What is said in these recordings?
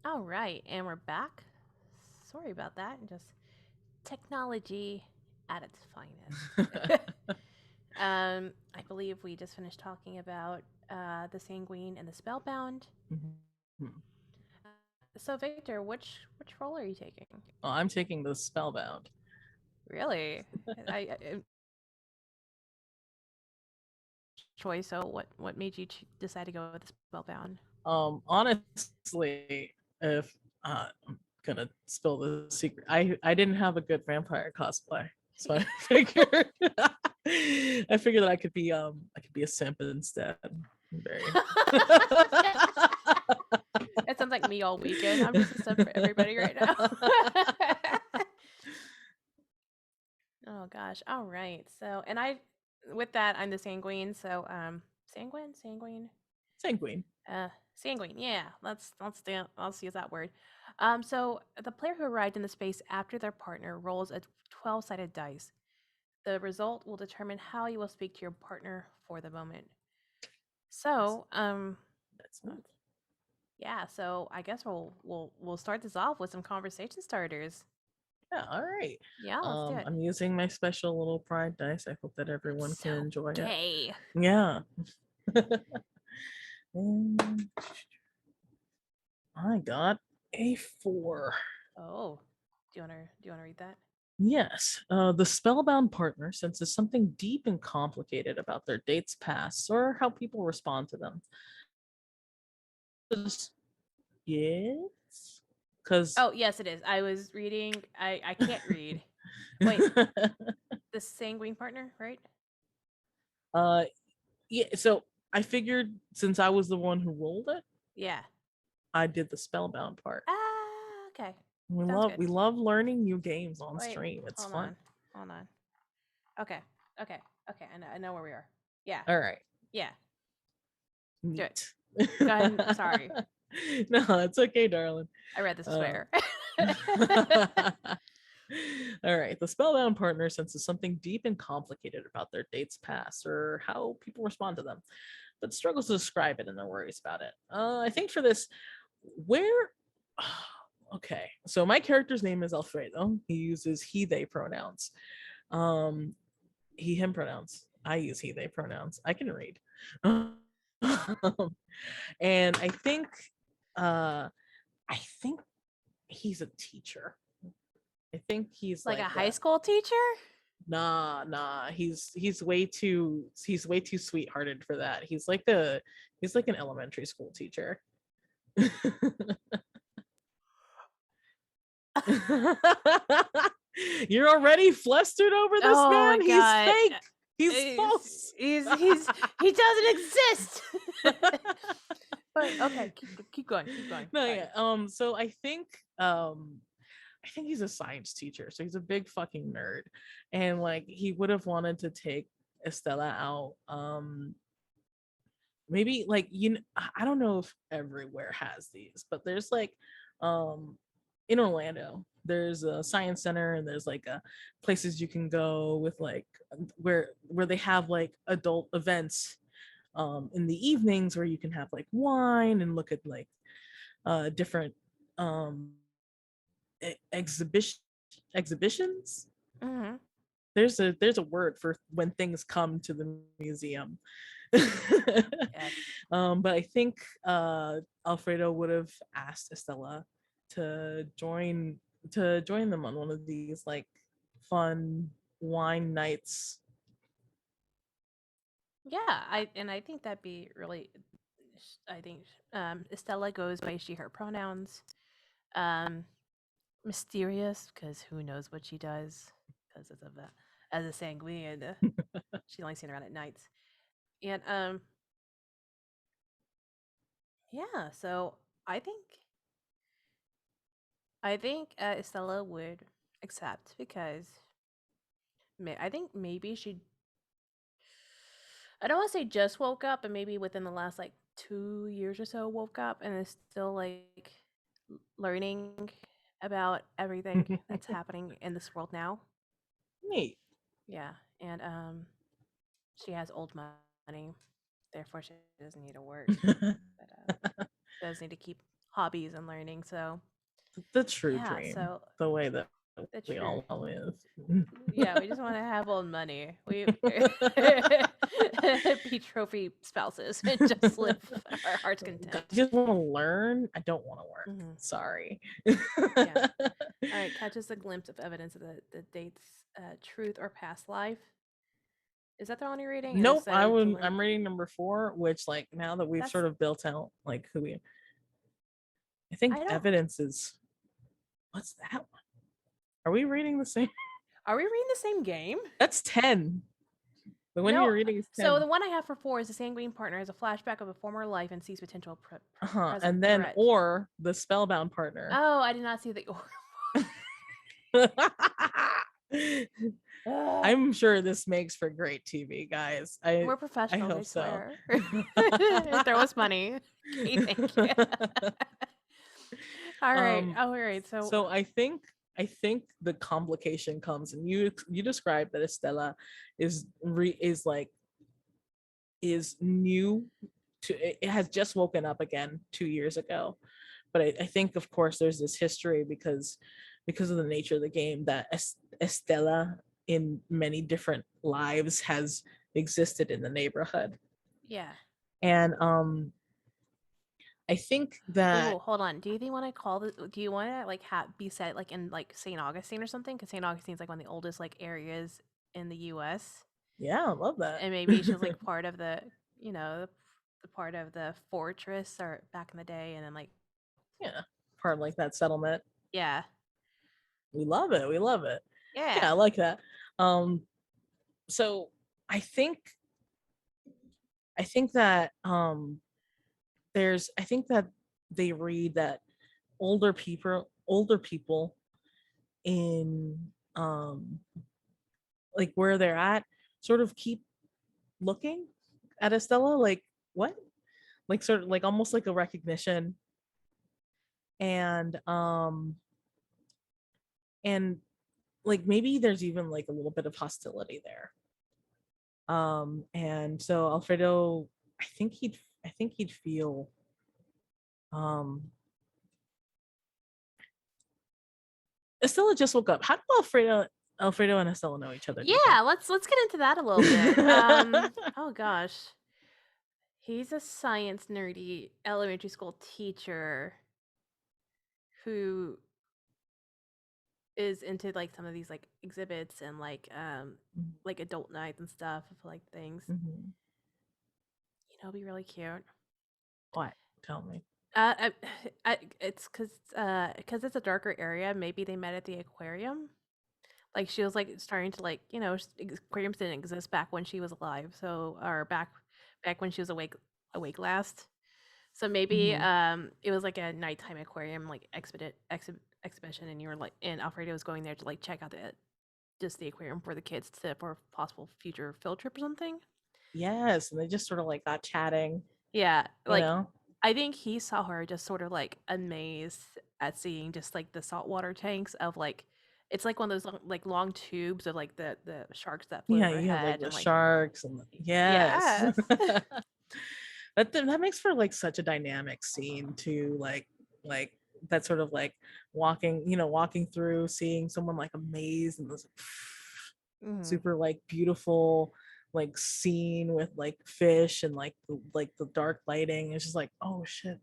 All right, and we're back. Sorry about that. Just technology at its finest. I believe we just finished talking about the Sanguine and the Spellbound. Mhm. So, Victor, which role are you taking? Oh, I'm taking the Spellbound. Really? Choice. So, what made you decide to go with the Spellbound? Honestly, if I'm gonna spill the secret, I didn't have a good vampire cosplay, so I figured I figured that I could be a simp instead. Very. It sounds like me all weekend. I'm just a sub for everybody right now. Oh gosh. All right. So, and with that, I'm the Sanguine. So, Sanguine. Sanguine. Sanguine. Yeah. Let's use that word. So the player who arrived in the space after their partner rolls a 12-sided dice. The result will determine how you will speak to your partner for the moment. That's So, that's not. yeah. So I guess we'll start this off with some conversation starters. Yeah, all right. Yeah. Let's do it. I'm using my special little pride dice. I hope that everyone It's can so enjoy it. gay. Yeah. And I got a 4. Oh, do you wanna read that? Yes, the spellbound partner senses something deep and complicated about their date's past or how people respond to them. Yes, because Oh, yes, it is. I was reading. I can't read. Wait, the sanguine partner, right? uh, yeah. So I figured since I was the one who rolled it, Yeah. I did the spellbound part. Ah, okay. We Sounds love good. we love learning new games on Wait, stream. It's hold fun. on, hold on. Okay, okay, okay. I know where we are. Yeah, All right, yeah. Do it. neat. Go ahead. Sorry, No, it's okay, darling. I read this Uh, swear. All right. The spellbound partner senses something deep and complicated about their date's past or how people respond to them, but struggles to describe it and their worries about it. I think for this, where. Okay. So my character's name is Alfredo. He uses he, they pronouns. Um, he, him pronouns. I use he, they pronouns. I can read. And uh, I think he's a teacher. I think he's Like a like high school teacher? nah. He's way too sweethearted for that. He's like an elementary school teacher. You're already flustered over this Oh my man? He's god. fake. He's He's false. he doesn't exist. But okay, keep going, keep going. No, Sorry. yeah. So I think he's a science teacher, so he's a big fucking nerd. And like he would have wanted to take Estella out. Maybe like I don't know if everywhere has these, but there's like um in Orlando there's a science center and there's like places you can go with like where they have like adult events in the evenings where you can have like wine and look at like different um exhibitions. Mm-hmm. There's a word for when things come to the museum. Yes. But I think Alfredo would have asked Estella to join join them on one of these like fun wine nights. Yeah, I think that'd be really. I think Estella goes by she her pronouns. Um, Mysterious because who knows what she does because as a sanguine, she's only seen around at nights. And yeah, so I think Estella would accept because I think maybe she. I don't want to say just woke up, but maybe within the last like 2 years or so woke up and is still like learning about everything that's happening in this world now. Neat. Yeah, and she has old money, therefore she doesn't need to work, but does need to keep hobbies and learning. So The true yeah, dream, so the way that the we true all live. yeah, we just want to have old money. We be trophy spouses and just live our heart's I content. just want to learn. I don't want to work. Hmm. Sorry. Yeah. All right. Catch us a glimpse of evidence of the date's truth or past life. Is that the one you're reading, or is Nope. that the I'm link? reading number 4, which like now that we've That's sort of built out like who we, I think I don't. evidence is, what's that one? Are we reading the same? Are we reading the same game? That's 10. The one No. you're reading is So 10. the one I have for 4 is the sanguine partner has a flashback of a former life and sees potential present And then threat. or the spellbound partner. Oh, I did not see the. I'm sure this makes for great TV, guys. We're I professionals, I hope so. swear. Throw us money. Okay, thank you. All right. um All right. So so I think the complication comes, and you described that Estella is like is new to it has just woken up again 2 years ago. But I think of course there's this history because of the nature of the game that Estella in many different lives has existed in the neighborhood. yeah. And I think that Ooh, hold on. Do you want to call this? Do you want to like be set like in like St. Augustine or something? Because St. Augustine's like one of the oldest like areas in the U.S. yeah, I love that. And maybe she was like part of the the part of the fortress or back in the day, and then like Yeah, part of like that settlement. yeah, We love it. We love it. yeah, Yeah, I like that. Um so I think that I think that they read that older people in like where they're at sort of keep looking at Estella like what? Like sort of like almost like a recognition, and and like maybe there's even like a little bit of hostility there. And so Alfredo, I think he'd feel um Estella just woke up. How do Alfredo and Estella know each other, do you think? yeah. Let's get into that a little bit. Oh gosh, he's a science nerdy elementary school teacher who is into like some of these like exhibits and like adult nights and stuff of like things. Mhm. Be really cute. What? Tell me. It's because it's a darker area. Maybe they met at the aquarium. Like she was like starting to like aquariums didn't exist back when she was alive. So or back when she was awake last. So maybe Mhm. it was like a nighttime aquarium like exhibition, and you were like and Alfredo was going there to like check out the aquarium for the kids for possible future field trip or something. Yes, and they just sort of like got chatting, Yeah, you like know? I think he saw her just sort of like amazed at seeing just like the saltwater tanks of like it's like one of those long tubes of like the sharks that float Yeah, you have like overhead the and like sharks and yes. yes. That makes for like such a dynamic scene to like that sort of like walking through, seeing someone like amazed and this Mhm. super like beautiful like scene with like fish and like the dark lighting. It's just like, oh shit,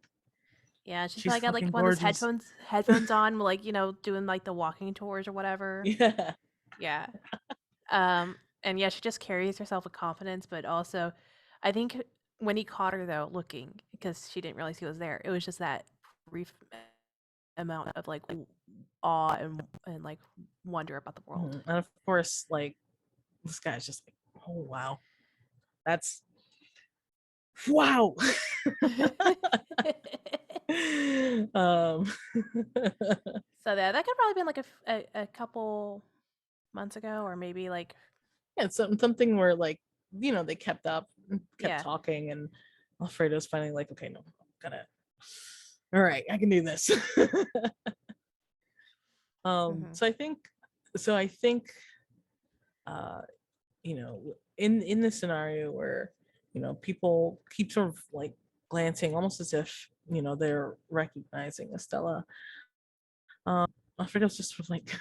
Yeah, she's she's probably got like fucking one of those gorgeous. headphones on, like doing like the walking tours or whatever. Yeah. Yeah. And yeah, she just carries herself with confidence, but also, I think when he caught her though, looking because she didn't realize he was there, it was just that brief amount of like awe and like wonder about the world. And of course, like this guy's just like, oh wow, that's wow. um So that could probably been like a couple months ago, or maybe like yeah, it's something where like they kept yeah. talking, and Alfredo's finally like, okay, no, I'm gonna, all right, I can do this. Hmm. So I think uh in this scenario where people keep sort of like glancing almost as if they're recognizing Estella. Alfredo's just like,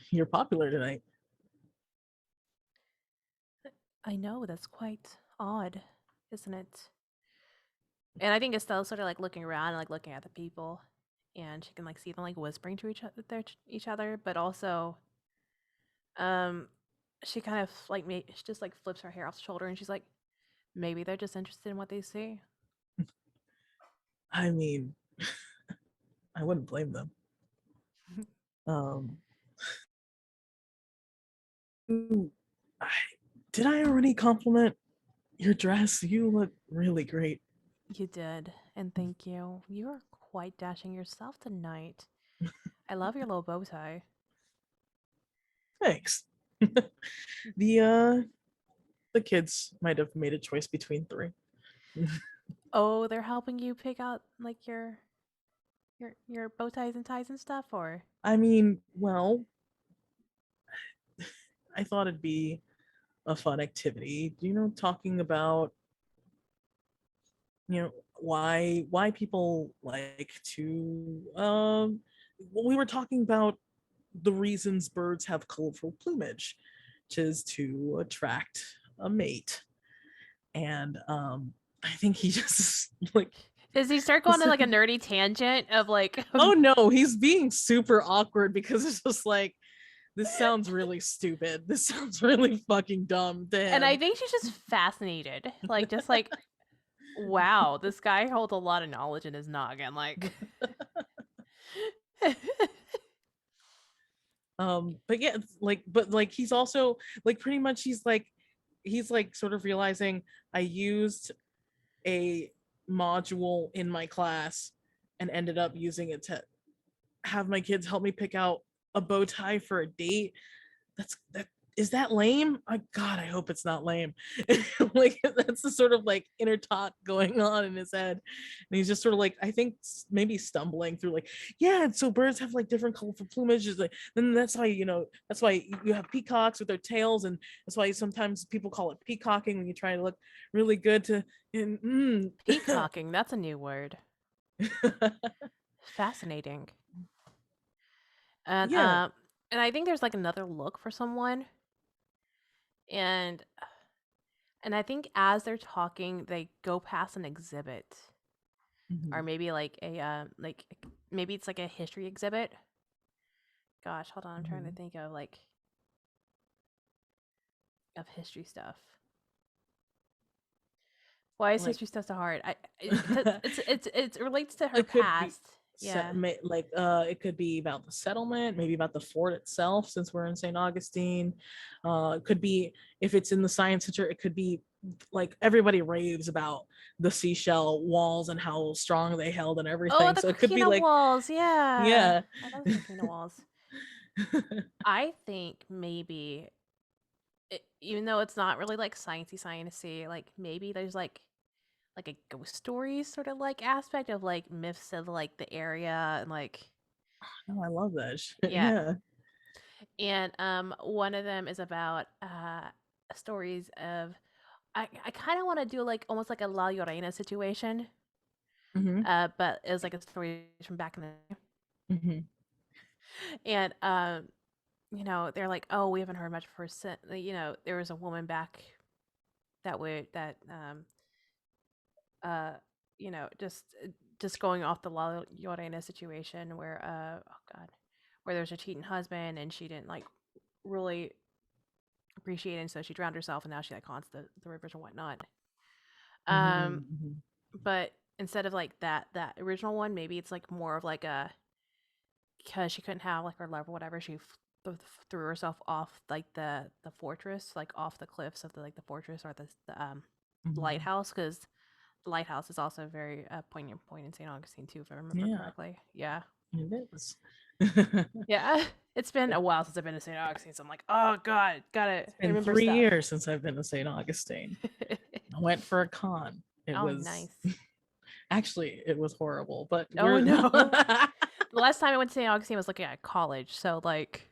you're popular tonight. I know, that's quite odd, isn't it? And I think Estelle's sort of like looking around and like looking at the people, and she can like see them like whispering to each other, but also, um, she kind of like she just like flips her hair off the shoulder, and she's like, maybe they're just interested in what they see. I mean, I wouldn't blame them. Um, I, did I already compliment your dress? You look really great. You did, and thank you. You are quite dashing yourself tonight. I love your little bow tie. Thanks. The the kids might have made a choice between three. Oh, they're helping you pick out like your bow ties and ties and stuff, or I mean, well, I thought it'd be a fun activity, talking about, why people like to we were talking about the reasons birds have colorful plumage, which is to attract a mate. And I think he just like, does he start going to like a nerdy tangent of like oh no, he's being super awkward because it's just like, this sounds really stupid. This sounds really fucking dumb to him. and I think she's just fascinated. Like just like wow, this guy holds a lot of knowledge in his noggin. Like but yeah, but he's also like, pretty much he's like sort of realizing, I used a module in my class and ended up using it to have my kids help me pick out a bow tie for a date. That is that lame? God, I hope it's not lame. Like, that's the sort of like inner talk going on in his head, and he's just sort of like, I think maybe stumbling through like, yeah. And so birds have like different colorful plumage. Like, then that's why you have peacocks with their tails, and that's why sometimes people call it peacocking when you try to look really good to. And peacocking, that's a new word. Fascinating. And yeah. and I think there's like another look for someone, and I think as they're talking, they go past an exhibit, or Mhm. maybe like a like maybe it's like a history exhibit. Gosh, hold on, I'm trying to Mhm. think of like of history stuff. Why is Like, history stuff so hard? Because it relates to her it could be past. Yeah. like, it could be about the settlement, maybe about the fort itself, since we're in St. Augustine. It could be, if it's in the science center, it could be like, everybody raves about the seashell walls and how strong they held and Oh, everything, the so it could be coquina like, walls. Yeah, yeah. I love the coquina walls. I think maybe, even though it's not really like sciencey, like maybe there's like a ghost story sort of like aspect of like myths of like the area and like Oh, I love that shit. yeah. Yeah. And one of them is about stories of I kind of want to do like almost like a La Llorena situation, Hmm. but it was like a story from back in the day. Hmm. And they're like, oh, we haven't heard much for there was a woman back that would that uh just going off the La Llorena situation where oh god, where there's a cheating husband and she didn't like really appreciate it, and so she drowned herself, and now she like haunts the rivers and whatnot. Um, Hmm. but instead of like that original one, maybe it's like more of like a, because she couldn't have like her love or whatever, she threw herself off like the fortress, like off the cliffs of the like the fortress or the Hmm. lighthouse, because the lighthouse is also a very poignant point in St. Augustine too, if I remember Yeah, correctly. Yeah, it is. yeah. It's been a while since I've been to St. Augustine, so I'm like, oh god, gotta Been remember 3 years stuff. since I've been to St. Augustine. I went for a con. It Oh, was nice. actually, it was horrible, but Oh we're no. The last time I went to St. Augustine was looking at college, so like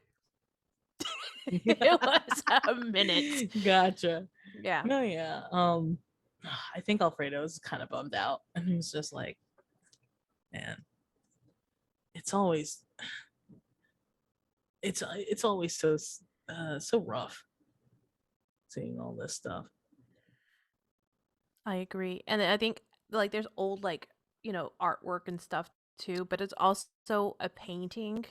it was a minute. gotcha. Yeah. No, yeah. I think Alfredo was kind of bummed out, and he was just like, "Man, it's always it's always so rough seeing all this stuff." I agree. And I think like there's old like, artwork and stuff too, but it's also a painting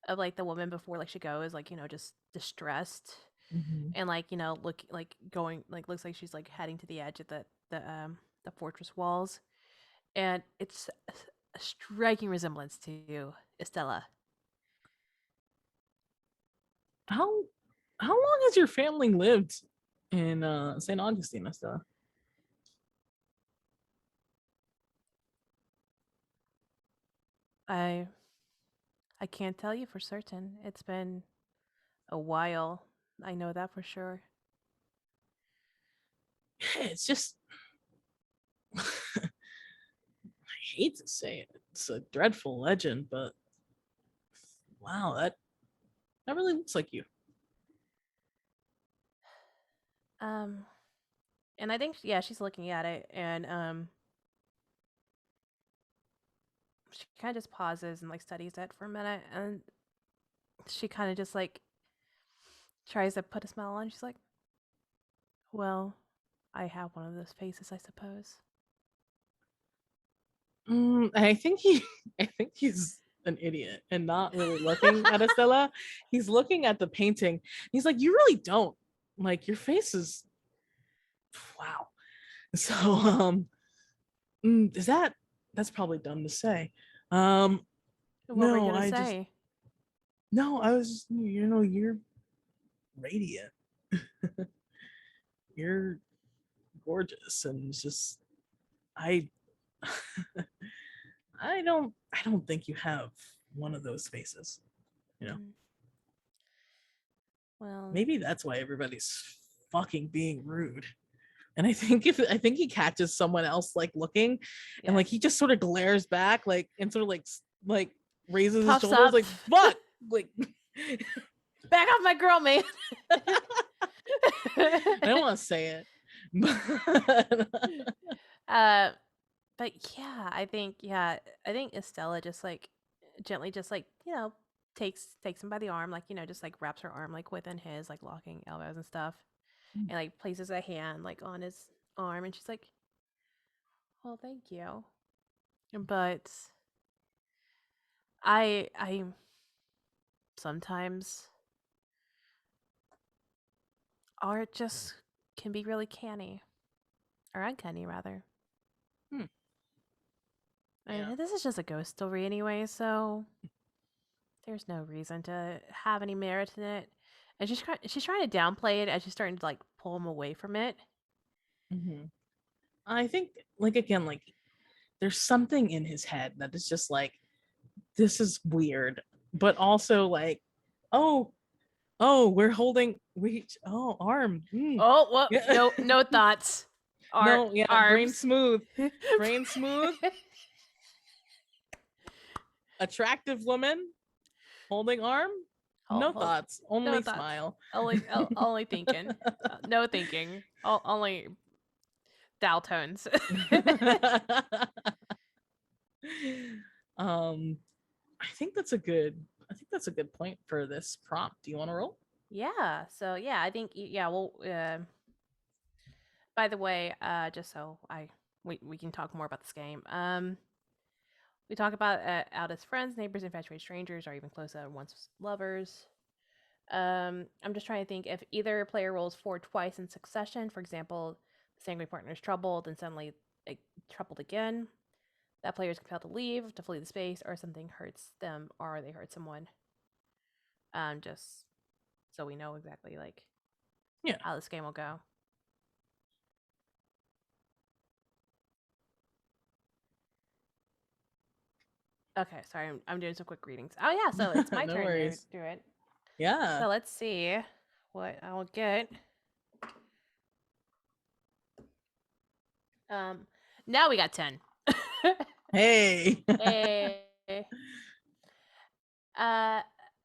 of like the woman before like she goes like, just distressed Hmm. and like, look like going like looks like she's like heading to the edge of the fortress walls. And it's a striking resemblance to Estella. How how long has your family lived in St. Augustine, Estella? I I can't tell you for certain. It's been a while. I know that for sure. It's just I hate to say it. It's a dreadful legend, but wow, that really looks like you. Um and I think yeah, she's looking at it and she kind of just pauses and like studies it for a minute and she kind of just like tries to put a smile on. She's like, "Well, I have one of those faces, I suppose." I think I think he's an idiot and not really looking at Estella. He's looking at the painting. He's like, "You really don't like your face is wow." So is that's probably dumb to say. Um, What were you no, gonna I just say? no, I was you're radiant. You're gorgeous, and it's just I I don't think you have one of those faces. You know, Mm, well, maybe that's why everybody's fucking being rude. And I think he catches someone else like looking, and like yes. he just sort of glares back, like and sort of like raises his Puffs shoulders, up. like fuck, like Back off my girl, man. I don't want to say it, but uh, but I think Estella just like gently just like, takes him by the arm, like, just like wraps her arm like within his, like locking elbows and stuff. And like places a hand like on his arm and she's like, "Well, thank you." But I sometimes art just can be really canny. Or uncanny rather. Hmm, yeah. And this is just a ghost story anyway, so there's no reason to have any merit in it. And she's trying to downplay it as she's starting to like pull him away from it. Hmm. I think like again, like there's something in his head that is just like this is weird, but also like, oh, we're holding arm. Oh, well, Yeah. no thoughts. No, yeah, Arms. brain smooth, attractive woman holding arm. No Hold, thoughts, no only thoughts. smile. Only thinking. No thinking. Only dial tones. um, I think that's a good point for this prompt. Do you want to roll? Yeah. So yeah, I think yeah. Well, by the way, just so we can talk more about this game. We talk about out as friends, neighbors, infatuated strangers, or even close once lovers. I'm just trying to think if either player rolls four twice in succession. For example, the sanguine partner is troubled and suddenly troubled again. That player is compelled to leave, to flee the space, or something hurts them, or they hurt someone. Just so we know exactly like Yeah. how this game will go. Okay, sorry, I'm doing some quick readings. Oh yeah, so it's my No turn to worries. do it. Yeah. So let's see what I will get. Um, now we got 10. Hey. Hey. Uh,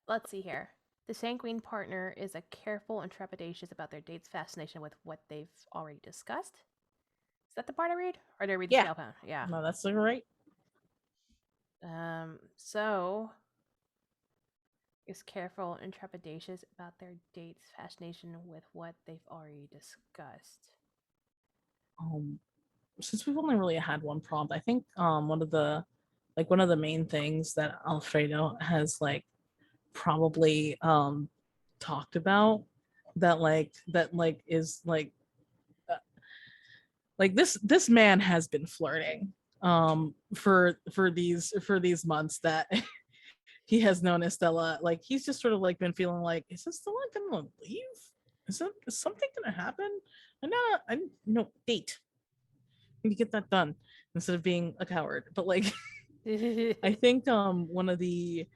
let's see here. The sanguine partner is a careful and trepidatious about their date's fascination with what they've already discussed. that the part I read? Or did I read the Yeah. spellbound? Yeah. No, that's right. So is careful and trepidatious about their date's fascination with what they've already discussed. Since we've only really had one prompt, I think one of the main things that Alfredo has like probably talked about that is uh, like this man has been flirting for these months that he has known Estella. Like he's just sort of like been feeling like, is Estella gonna leave? Is something gonna happen? I no date. I need to get that done instead of being a coward. But like I think one of the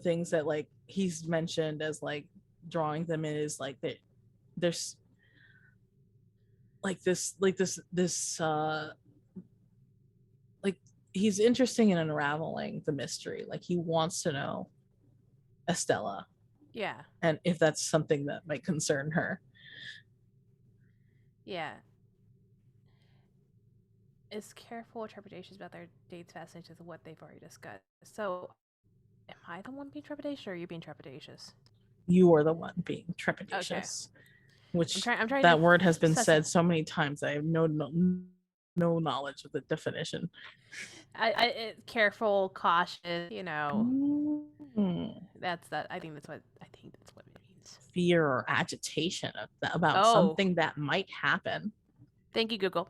things that like he's mentioned as like drawing them in is like that there's like he's interesting in unraveling the mystery. Like he wants to know Estella Yeah. and if that's something that might concern her. Yeah. Is careful with trepidatious about their date's fascination with what they've already discussed. So am I the one being trepidatious or are you being trepidatious? You are the one being Okay. trepidatious, which I'm trying to that word has been suss said so many times. I have no knowledge of the definition. careful, cautious, Mm. that's that. I think that's what it means. Fear or agitation about Oh, something that might happen. thank you, Google.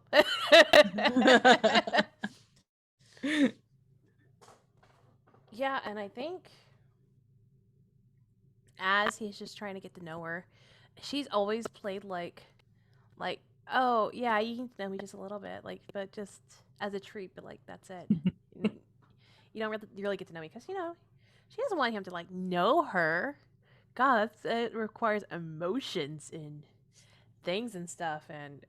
Yeah, and I think as he's just trying to get to know her, she's always played like, oh yeah, you can know me just a little bit, like, but just as a treat, but like that's it. You don't really get to know me because she doesn't want him to like know her. God, it requires emotions and things and stuff, and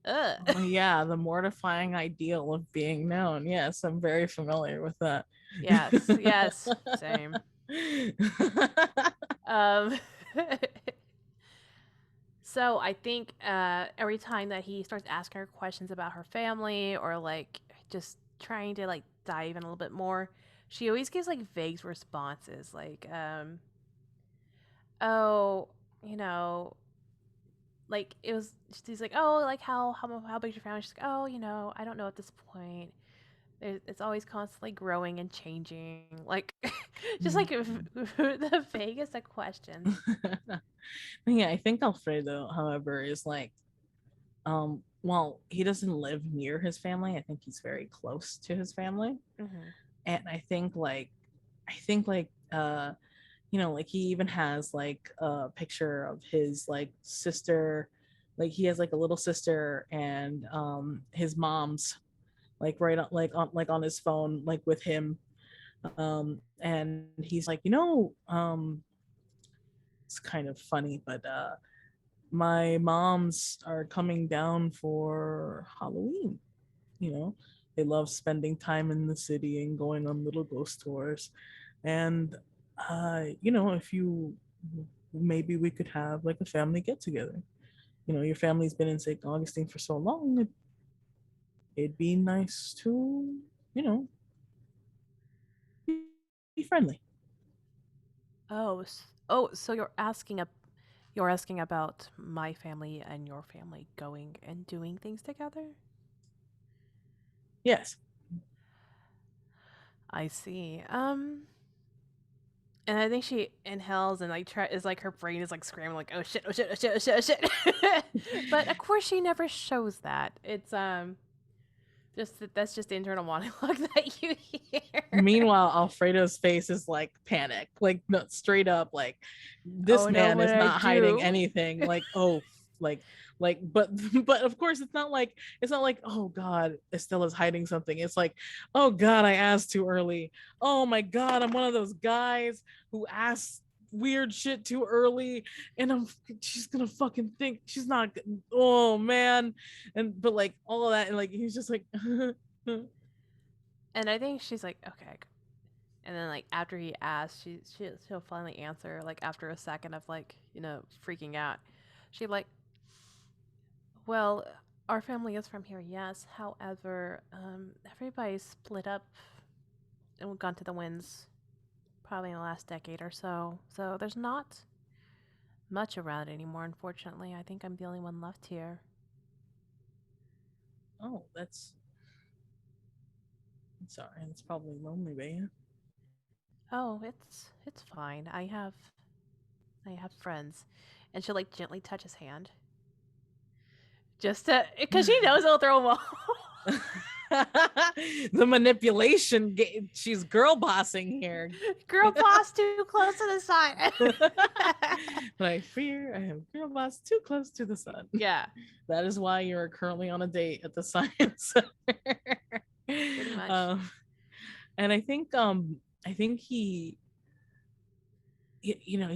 Oh, yeah, the mortifying ideal of being known. Yes, I'm very familiar with that. yes, same. Um, so I think every time that he starts asking her questions about her family or like just trying to like dive in a little bit more, she always gives like vague responses, like, oh, you know, like it was. She's like, oh, like how big's your family? She's like, oh, I don't know at this point. It's always constantly growing and changing. Like, just like the vaguest of questions. Yeah, I think Alfredo, however, is like well, he doesn't live near his family. I think he's very close to his family. Mm-hmm. And I think like like he even has like a picture of his like sister, like he has like a little sister and his mom's like right on like on his phone like with him, and he's like, it's kind of funny, but my moms are coming down for Halloween. you know they love spending time in the city and going on little ghost tours, and if you maybe we could have like a family get together. Your family's been in St. Augustine for so long, it'd be nice to you know be friendly. Oh, so you're asking about my family and your family going and doing things together? Yes. I see. And I think she inhales and like is like her brain is like scrambling like, oh shit, oh shit, oh shit, oh shit, oh shit. But of course she never shows that. It's that's just the internal monologue that you hear. Meanwhile, Alfredo's face is like panic, like no, straight up, like this Oh no, man what is did I not hiding do? anything. Like, oh, like, but but of course it's not like, oh God, Estella's hiding something. It's like, oh God, I asked too early. Oh my God, I'm one of those guys who asks weird shit too early, and she's gonna fucking think she's not. Oh man, and but like all of that, and like he's just like. And I think she's like, okay. And then like after he asks, she'll finally answer like after a second of like freaking out. She like, well, Our family is from here, yes. However, everybody's split up and gone to the winds probably in the last decade or so. So there's not much around anymore, unfortunately. I think I'm the only one left here. Oh, I'm sorry. It's probably lonely, man. Oh, it's fine. I have friends, and she'll like gently touch his hand, just to because she knows it'll throw him off. The manipulation game. She's girl bossing here. Girl boss too close to the sun. But I fear I have girl boss too close to the sun. Yeah, That is why you are currently on a date at the science center. pretty much. And I think he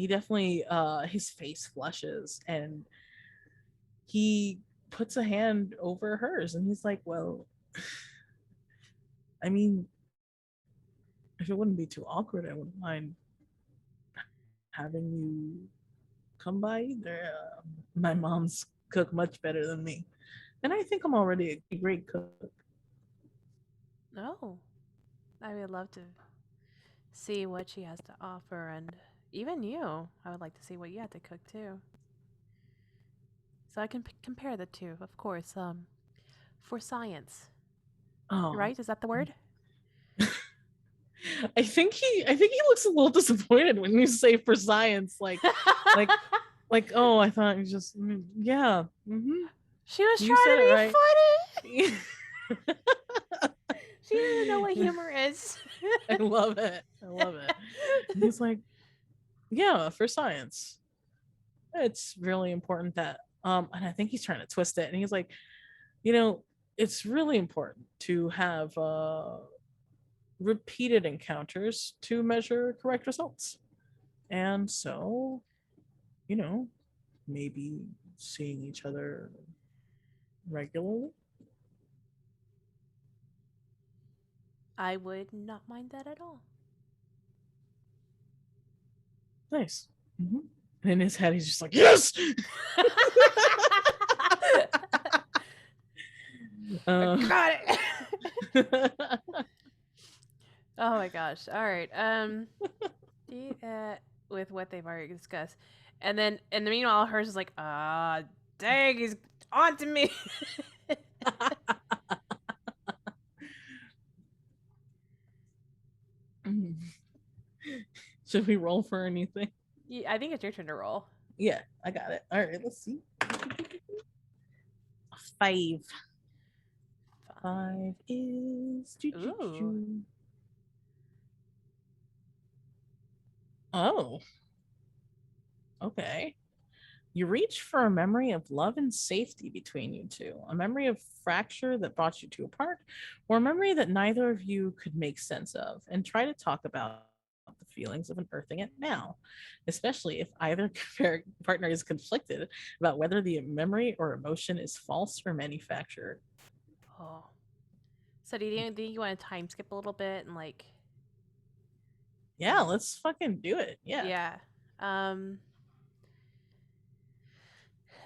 definitely his face flushes and he puts a hand over hers and he's like, well, I mean, if it wouldn't be too awkward, I wouldn't mind having you come by either. My mom's cook much better than me, and I think I'm already a great cook. No, I would love to see what she has to offer, and even you. I would like to see what you have to cook too, so I can compare the two, of course. For science, Oh, right? Is that the word? I think he looks a little disappointed when you say for science, like oh, I thought you just yeah. Mm-hmm. She was You trying said to it be right. funny. She doesn't know what humor is. I love it. I love it. And he's like, yeah, for science. It's really important that and I think he's trying to twist it and he's like, you know, it's really important to have repeated encounters to measure correct results. And so, you know, maybe seeing each other regularly. I would not mind that at all. Nice. Mm-hmm. And in his head, he's just like, yes. Got it. Oh my gosh. All right. With what they've already discussed, and then meanwhile, hers is like, dang, he's on to me. Should we roll for anything? Yeah, I think it's your turn to roll. Yeah, I got it. All right, let's see. 5. 5 is. Ooh. Oh, okay. You reach for a memory of love and safety between you two, a memory of fracture that brought you two apart, or a memory that neither of you could make sense of, and try to talk about the feelings of unearthing it now, especially if either partner is conflicted about whether the memory or emotion is false or manufactured. Oh. So do you think you want to time skip a little bit and like? Yeah, let's fucking do it. Yeah. Yeah. Um.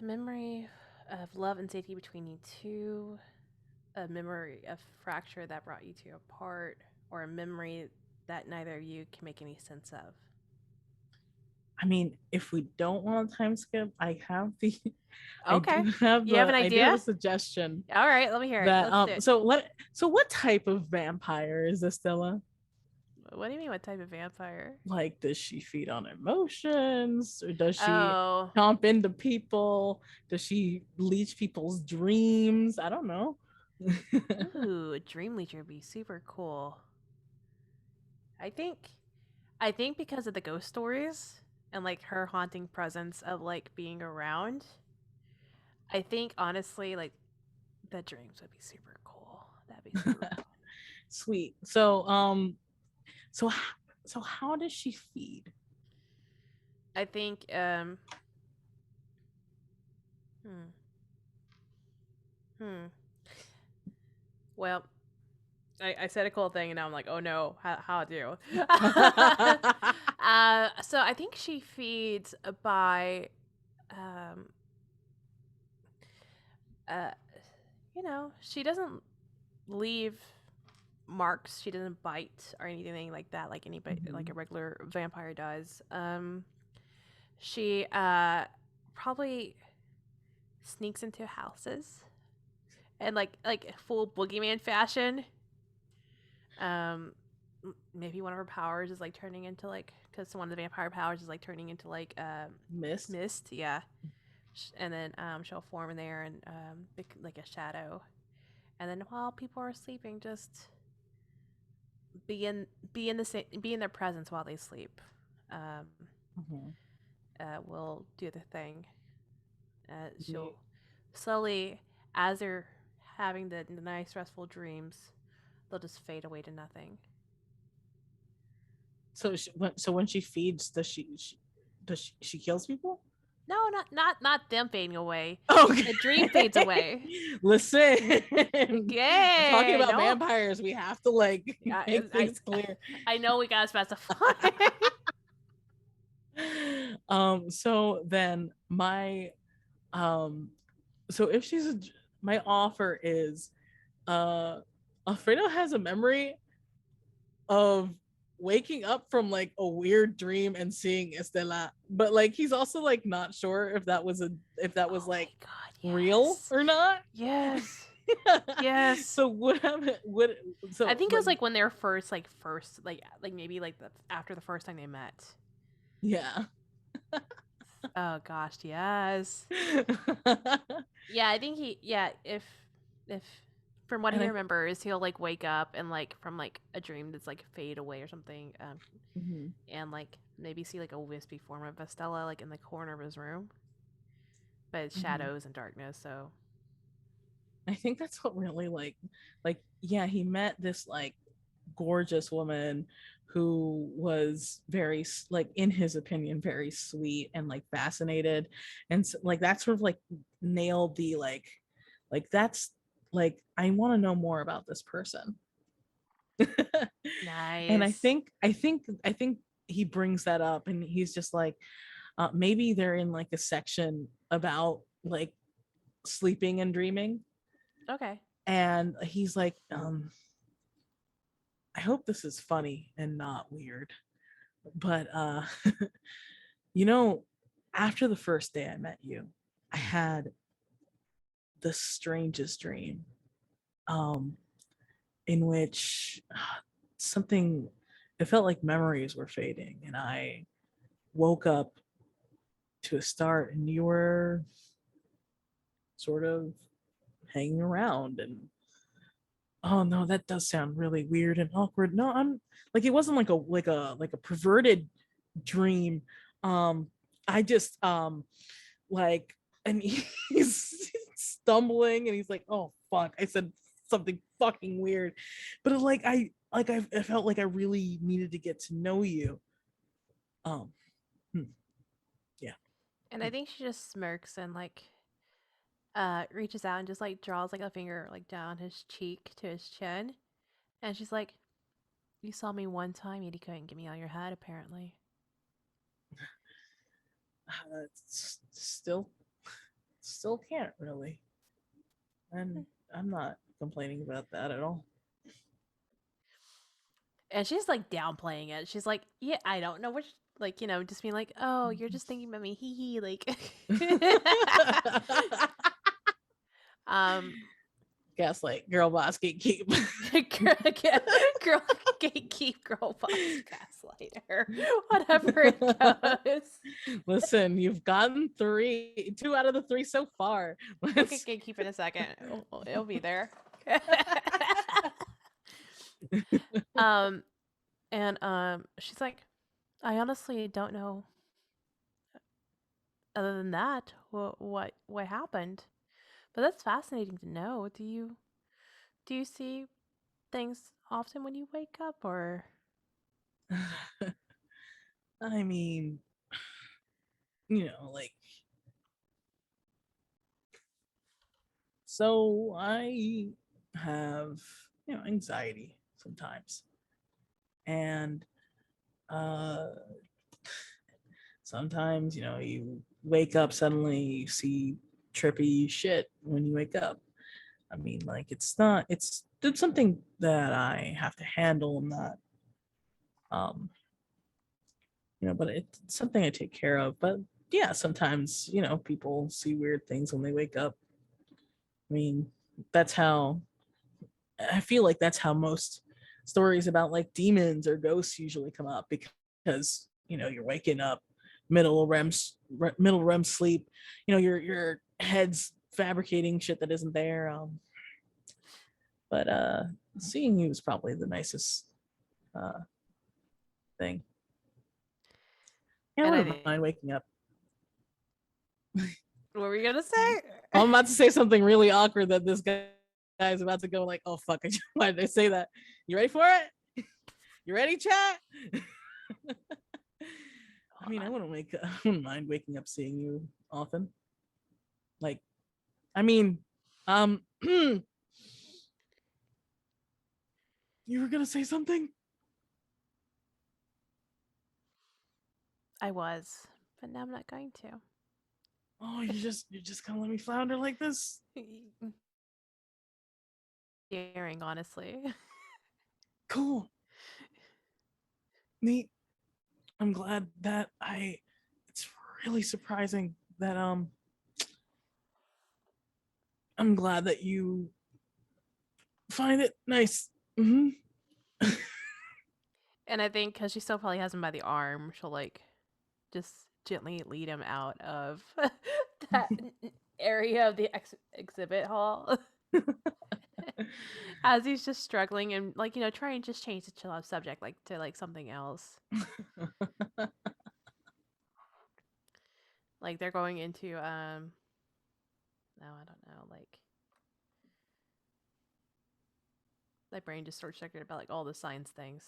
Memory of love and safety between you two, a memory of fracture that brought you two apart, or a memory that neither of you can make any sense of. I mean, if we don't want a time skip, I have the Okay. You have an I do have idea? a suggestion All right, let me hear it. that Let's do it. so what type of vampire is this, Stella? What do you mean, what type of vampire? Like, does she feed on emotions or does she Oh. chomp into people? Does she leech people's dreams? I don't know. Ooh, a dream leacher would be super cool. I think because of the ghost stories and like her haunting presence of like being around, I think honestly like the dreams would be super cool. That'd be super cool. Sweet. So so how does she feed? I think hmm. Hmm. Well, I said a cool thing and now I'm like, oh no, how do? So I think she feeds by um uh you know, she doesn't leave marks. She doesn't bite or anything like that, like anybody, like a regular vampire does. She probably sneaks into houses and like full boogeyman fashion. Maybe one of her powers is like turning into like, because one of the vampire powers is like turning into like Mist. mist, yeah. And then she'll form in there and like a shadow, and then while people are sleeping, just be in their presence while they sleep. Um, will do the thing. She'll slowly, as they're having the nice restful dreams, they'll just fade away to nothing. So when she feeds, she kills people? No, not them fading away. Okay. The dream fades away. Listen, we're talking Okay, about no. vampires. We have to like make things clear. I know we gotta specify. So then so if my offer is Alfredo has a memory of waking up from like a weird dream and seeing Estela, but like he's also like not sure if that was Oh like my God, real yes. or not. Yes. Yes. So what happened? I think it was like when they were first maybe like after the first time they met. Yeah. Oh gosh, yes. Yeah, I think if from what he remembers, he'll like wake up and like from like a dream that's like fade away or something, and like maybe see like a wispy form of Estella like in the corner of his room, but it's shadows and darkness. So I think that's what really like yeah, he met this like gorgeous woman who was very like in his opinion very sweet and like fascinated, and so, like that sort of like nailed the like that's like I want to know more about this person. nice. And I think he brings that up and he's just like maybe they're in like a section about like sleeping and dreaming. Okay. And he's like I hope this is funny and not weird, but you know, after the first day I met you, I had the strangest dream in which something, it felt like memories were fading and I woke up to a start and you were sort of hanging around. And oh no, that does sound really weird and awkward. No, I'm like, it wasn't like a perverted dream. I just like, and he's stumbling and he's like, oh fuck, I said something fucking weird. But I felt like I really needed to get to know you. um yeah. And I think she just smirks and like reaches out and just like draws like a finger like down his cheek to his chin, and she's like, "You saw me one time, yet you couldn't get me out of your head, apparently." Still can't really, and I'm not complaining about that at all. And she's like downplaying it. She's like, "Yeah, I don't know which." Like, you know, just being like, "Oh, you're just thinking about me, hee hee." Like, um, Gaslight, girl boss, gatekeep. girl gatekeep, girl boss, gaslighter, whatever it goes. Listen, you've gotten 2 out of the 3 so far. Look at gatekeep in a second. It'll be there. um, and she's like, I honestly don't know. Other than that, what happened? But that's fascinating to know. Do you see things often when you wake up, or I mean, like, so I have, anxiety sometimes. And uh sometimes, you wake up suddenly, you see trippy shit when you wake up. I mean, like it's something that I have to handle, not um but it's something I take care of. But yeah, sometimes, people see weird things when they wake up. I mean, that's how I feel like that's how most stories about like demons or ghosts usually come up, because you're waking up middle REM sleep, your head's fabricating shit that isn't there. But seeing you is probably the nicest uh thing. Yeah, I And I wouldn't think, mind waking up. what were you gonna say? I'm about to say something really awkward that this guy's about to go like, "Oh fuck, why did they say that?" You ready for it? You ready, chat? I mean, I wouldn't mind waking up seeing you often. Like, I mean, you were gonna say something? I was, but now I'm not going to. Oh, you're just gonna let me flounder like this? Daring, honestly. Cool. Neat. I'm glad that it's really surprising that I'm glad that you find it nice. Mm-hmm. And I think because she still probably has him by the arm, she'll like just gently lead him out of that area of the exhibit hall as he's just struggling and like trying to just change the chill out subject like to like something else. Like they're going into no, I don't know, like my brain just starts checking about like all the science things.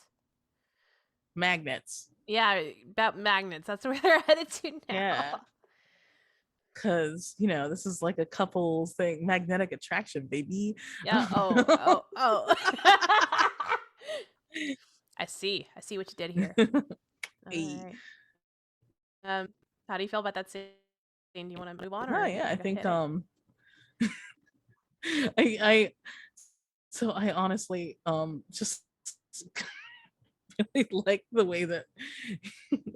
Magnets. Yeah, about magnets. That's where they're headed to now. Yeah. Because, this is like a couples thing. Magnetic attraction, baby. Yeah. Oh. I see. I see what you did here. All Hey. right. How do you feel about that scene? Do you want to move on Oh or yeah, I you think hit it? I so I honestly just really like the way that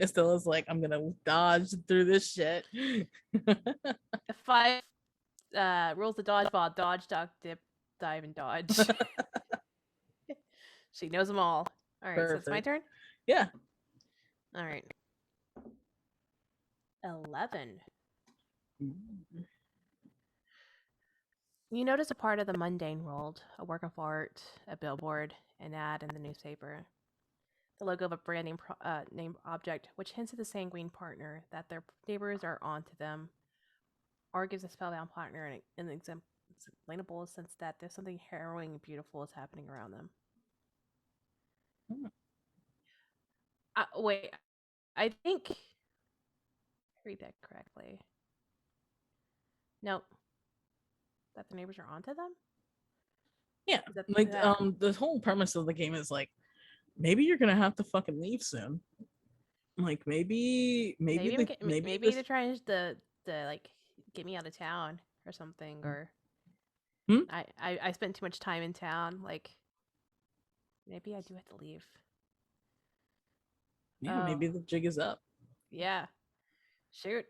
Estella's like, I'm gonna dodge through this shit. The 5 rules of dodgeball: dodge, duck, dip, dive, and dodge. She knows them all. All right, so it's my Perfect. turn. Yeah. All right. 11. You notice a part of the mundane world, a work of art, a billboard, an ad in the newspaper, the logo of a brand name object, which hints at the sanguine partner that their neighbors are onto them, or gives a spellbound partner an explainable sense that there's something harrowing and beautiful is happening around them. Wait, I think read that correctly. Nope, that the neighbors are onto them. Yeah. Is that Like that? the whole premise of the game is like, maybe you're gonna have to fucking leave soon. Like maybe Maybe this they're trying to like get me out of town or something, or hmm? I spent too much time in town. Like maybe I do have to leave. Yeah, Oh maybe the jig is up. yeah, shoot.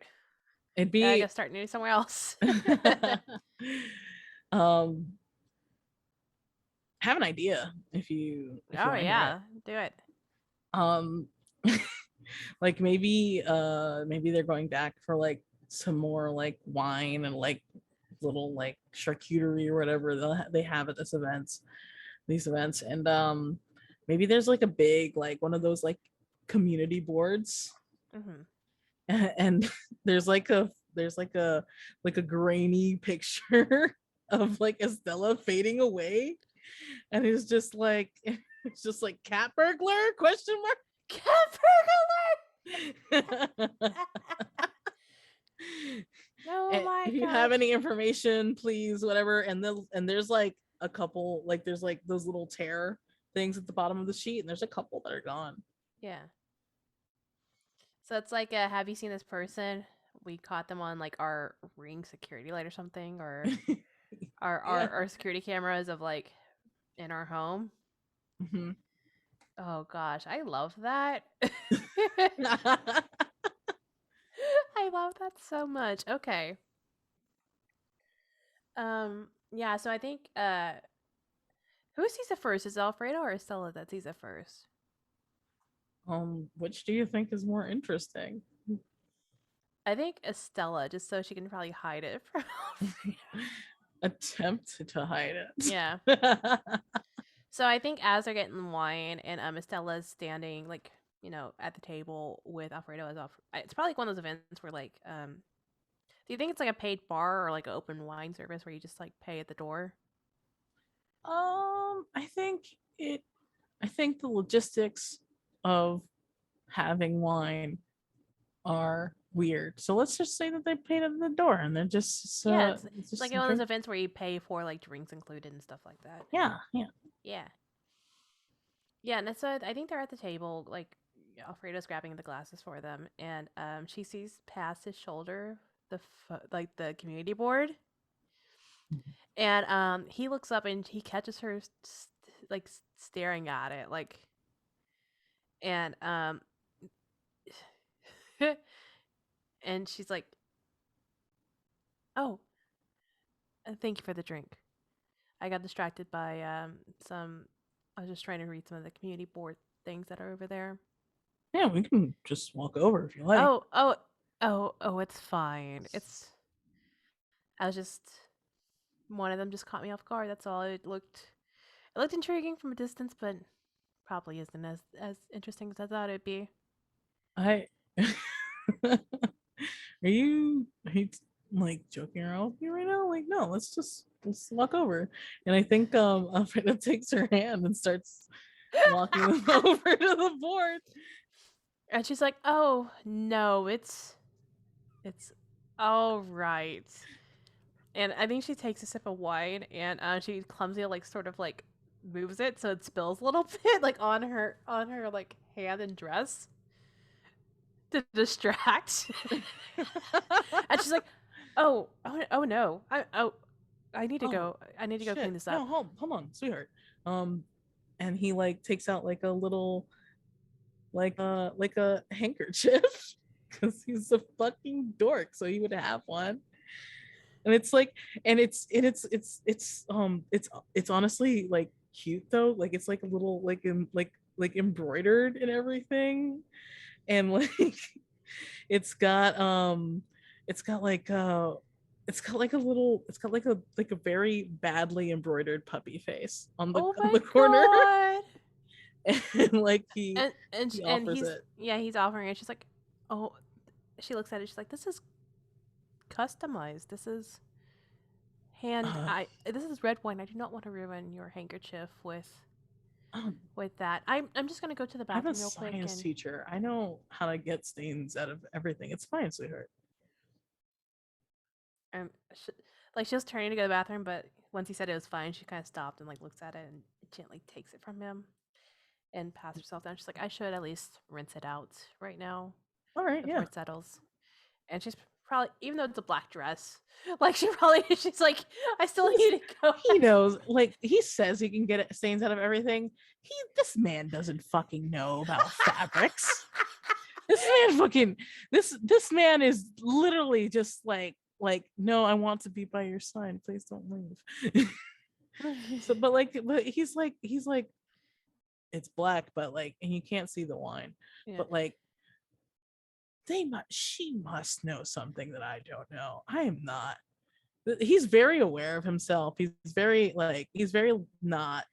It'd I be gotta start new somewhere else. um have an idea if you Oh want to hear it. yeah, do it. Um like maybe they're going back for like some more like wine and like little like charcuterie or whatever they have at these events. And maybe there's like a big like one of those like community boards. Mm-hmm. And there's like a grainy picture of like Estella fading away, and it's just like cat burglar question Cat mark. burglar! Oh And my if you have gosh. any information, please, whatever. And there's like a couple, like there's like those little tear things at the bottom of the sheet, and there's a couple that are gone. Yeah. So it's like, have you seen this person? We caught them on like our ring security light or something, or Yeah. our security cameras of like in our home. Mhm. Oh gosh, I love that. I love that so much. Okay. Yeah, so I think who sees it first? Is it Alfredo or Estella that sees it first? Which do you think is more interesting? I think Estella, just so she can probably hide it from Alfredo. Attempt to hide Yeah. it. So I think as they're getting the wine and Estella's standing like, at the table with Alfredo as it's probably like one of those events where like do you think it's like a paid bar or like an open wine service where you just like pay at the door? I think it. I think the logistics of having wine are weird. So let's just say that they paid at the door and they're just Yeah, it's it's like just one of those drink. events where you pay for like drinks included and stuff like that. Yeah, yeah. Yeah. Yeah, and so I think they're at the table, like Alfredo's grabbing the glasses for them, and she sees past his shoulder like the community board, and he looks up and he catches her like staring at it, like, and and she's like, "Oh, thank you for the drink. I got distracted by some. I was just trying to read some of the community board things that are over there." Yeah, we can just walk over if you like. Oh, oh, oh! It's fine. I was just one of them just caught me off guard. That's all. It looked intriguing from a distance, but probably isn't as interesting as I thought it'd be. I are you like joking around with me right now? Like, no, let's walk over. And I think Alfredo takes her hand and starts walking them over to the board. And she's like, "Oh no, it's all right." And I think she takes a sip of wine and she clumsily like sort of like moves it so it spills a little bit like on her like hand and dress to distract. And she's like, oh no, I need to Oh go. I need to go clean shit. this No, up. hold on, sweetheart. And he like takes out like a little like a handkerchief because he's a fucking dork, so he would have one. And it's like it's honestly like cute though. Like it's like a little like embroidered and everything. And like it's got it's got like it's got like a little it's got like a very badly embroidered puppy face Oh on my the corner. god! And like he And he and offers he's it. yeah he's offering it. She's like, oh, she looks at it. She's like, this is customized. This is uh, this is red wine. I do not want to ruin your handkerchief um, with that. I'm just gonna go to the I'm a bathroom real quick science and teacher. I know how to get stains out of everything. It's fine, sweetheart. um sh- like she was turning to go to the bathroom, but once he said it was fine, she kind of stopped and like looks at it and gently takes it from him and pats herself down. She's like, I should at least rinse it out right now All right, before yeah. it settles. And she's probably, even though it's a black dress, like she's like, I still He's need to go. he knows, like he says he can get stains out of everything. This man doesn't fucking know about fabrics. This man fucking this man is literally just like no, I want to be by your side. Please don't leave. So but he's like it's black, but like and you can't see the wine. Yeah. But like she must know something that I don't know. I am not. He's very aware of himself. He's very not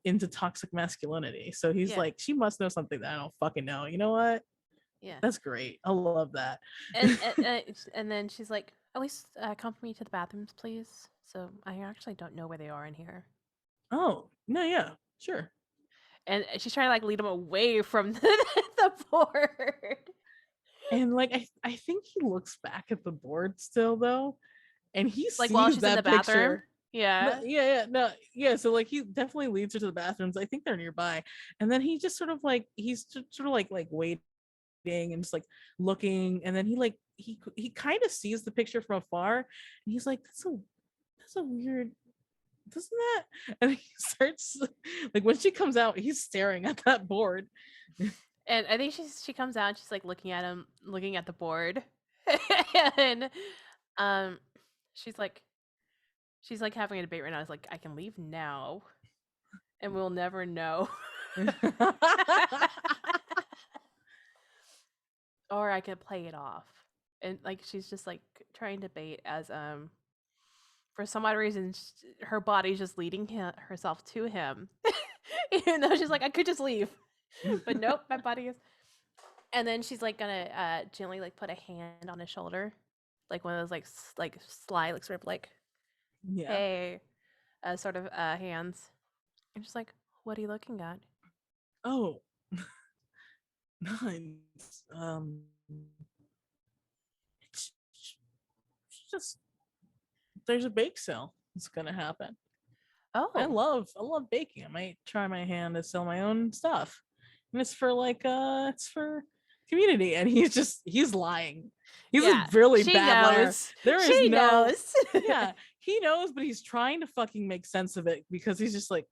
into toxic masculinity. So he's Yeah. like, she must know something that I don't fucking know. You know what? Yeah. That's great. I love that. And then she's like, at least accompany me to the bathrooms, please. So I actually don't know where they are in here. Oh, no, yeah, sure. And she's trying to like lead him away from the board. And like I think he looks back at the board still though, and he Like while sees she's in the that bathroom. picture. No, Yeah. yeah, no, yeah. So like he definitely leads her to the bathrooms. I think they're nearby, and then he just sort of like he's sort of like waiting and just like looking, and then he kind of sees the picture from afar, and he's like, that's a weird. Doesn't that? And he starts like when she comes out, he's staring at that board. And I think she comes out and she's like looking at him, looking at the board. And um she's like having a debate right now. It's like, I can leave now and we'll never know. Or I could play it off. And like she's just like trying to bait as for some odd reason her body's just leading herself to him. Even though she's like, I could just leave. But nope, my body is. And then she's like gonna gently like put a hand on his shoulder, like one of those like sly, like sort of like, Yeah. hey, sort of hands. I'm just like, what are you looking at? Oh. Nice. It's just there's a bake sale that's gonna happen. Oh, I love baking. I might try my hand to sell my own stuff. And it's for like it's for community. And he's lying. He's yeah, a really she bad liar. knows. There is She no knows. yeah, he knows, but he's trying to fucking make sense of it because he's just like,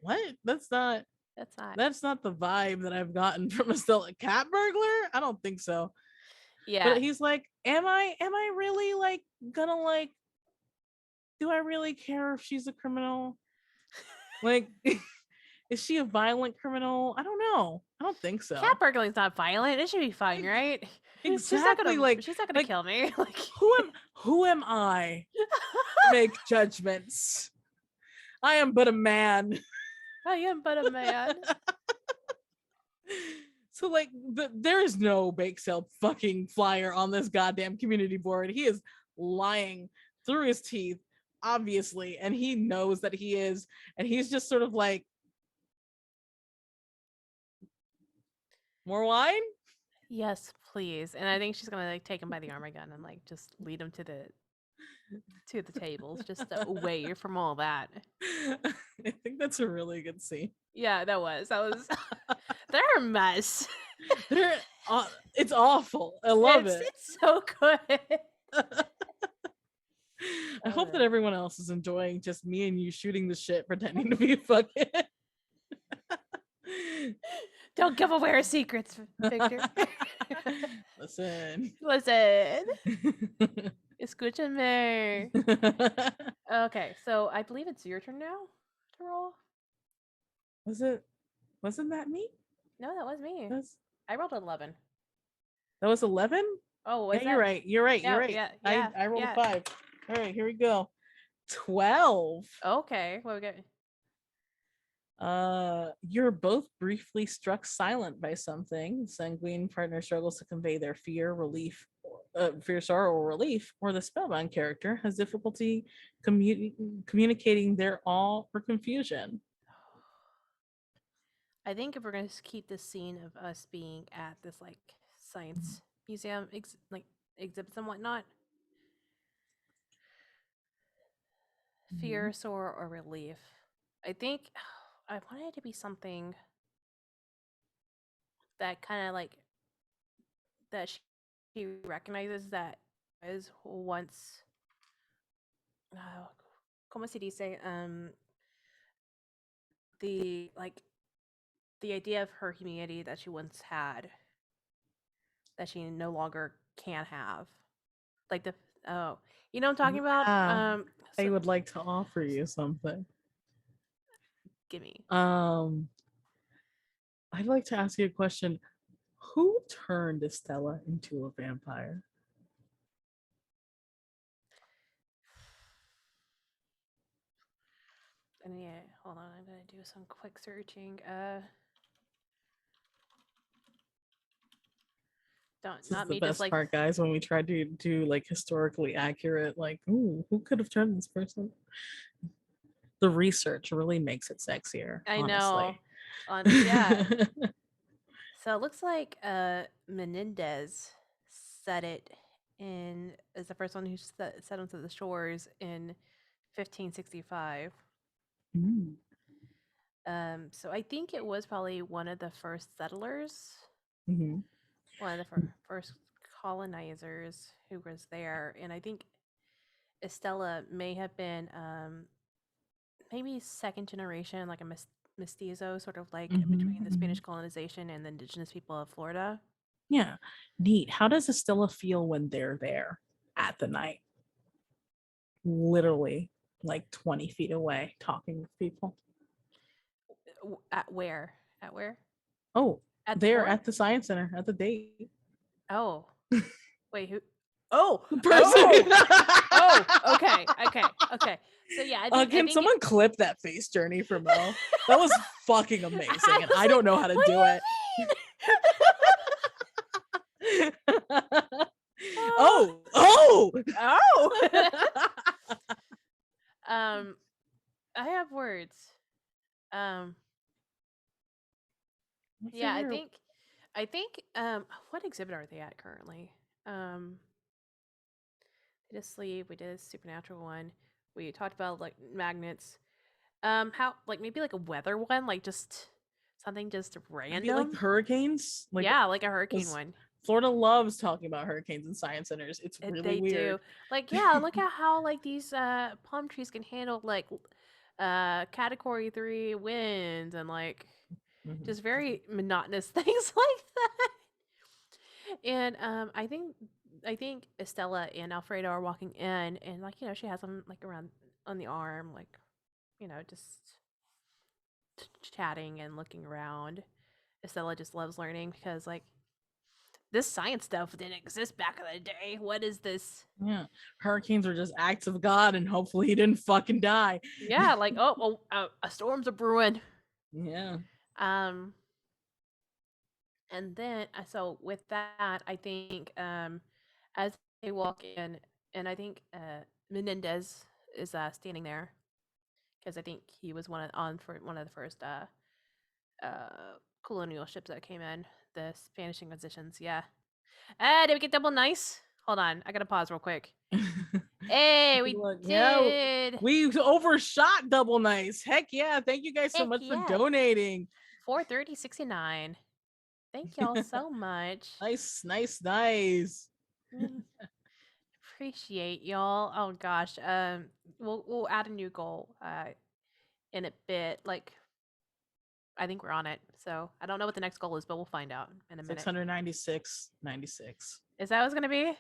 what? That's not the vibe that I've gotten from a Stella cat burglar. I don't think so. Yeah. But he's like, am I really like gonna like, do I really care if she's a criminal? Like, is she a violent criminal? I don't know. I don't think so. Cat burgling's not violent. It should be fine, right? Exactly. She's not gonna kill me. Like, who am I to make judgments? I am but a man. I am but a man. So like there is no bake sale fucking flyer on this goddamn community board. He is lying through his teeth, obviously, and he knows that he is, and he's just sort of like, more wine? Yes, please. And I think she's gonna like take him by the arm again and like just lead him to the tables, just away from all that. I think that's a really good scene. Yeah, that was they're a mess. It's awful. I love it. It's so good. I hope that everyone else is enjoying just me and you shooting the shit, pretending to be fucking. Don't give away our secrets, Victor. Listen. Escúchame. Okay, so I believe it's your turn now to roll. Wasn't that me? No, that was me. I rolled 11. That was 11? Oh, yeah, you're right. You're right. Yeah. I rolled a 5. All right, here we go. 12. Okay, what we got? You're both briefly struck silent by something. Sanguine partner struggles to convey their fear, sorrow, or relief, or the spellbound character has difficulty communicating their awe or confusion. I think if we're going to keep this scene of us being at this like science museum exhibits and whatnot, fear, sorrow, or relief, I think I wanted it to be something that kind of like that she recognizes that is once como se dice, the idea of her humanity that she once had that she no longer can have, like you know what I'm talking about. I would like to offer you something. Gimme. I'd like to ask you a question. Who turned Estella into a vampire? And yeah, hold on, I'm gonna do some quick searching. This is the best part, guys, when we try to do like historically accurate, like, ooh, who could have turned this person? The research really makes it sexier. I honestly. know. Yeah. So it looks like Menendez said it as the first one who set onto the shores in 1565. So I think it was probably one of the first settlers, one of the first colonizers who was there, and I think Estella may have been maybe second generation, like a mestizo, sort of like between the Spanish colonization and the indigenous people of Florida. Yeah, neat. How does Estella feel when they're there at the night? Literally like 20 feet away talking with people. At where? At where? Oh, At the there fort? at the science center at the date. Oh, wait, who? Oh, The person. oh, oh. Okay, okay, okay. So yeah, I Can think someone clip that face journey for Mo? That was fucking amazing, and I like, don't know how to what do it. Oh, Oh, oh. oh. um, I have words. Um, What's yeah, in your I think, what exhibit are they at currently? Um, we did a sleep. We did a supernatural one. We talked about like magnets. How like maybe like a weather one, like just something just maybe like random. hurricanes? Like, Yeah, like a hurricane 'cause one. Florida loves talking about hurricanes in science centers. It's really They do. weird. Like, yeah, look at how like these palm trees can handle like category 3 winds and like Mhm. just very monotonous things like that. And I think Estella and Alfredo are walking in and like, she has them like around on the arm, like, just chatting and looking around. Estella just loves learning because like this science stuff didn't exist back in the day. What is this? Yeah, hurricanes are just acts of God, and hopefully he didn't fucking die. Yeah, like a storm's a brewing. Yeah. Um, and then so with that, I think as they walk in, and I think Menendez is standing there because I think he was on for one of the first colonial ships that came in, the Spanish Inquisitions. Yeah. Did we get double nice? Hold on, I gotta pause real quick. Hey, we Look, yeah, did. we overshot double nice. Heck yeah. Thank you guys so Heck much for yeah. donating. 430.69. Thank y'all so much. Nice, nice, nice. Mm, Appreciate y'all. Oh gosh. We'll add a new goal in a bit. Like I think we're on it. So I don't know what the next goal is, but we'll find out in a minute. 696.96. Is that what it's gonna be?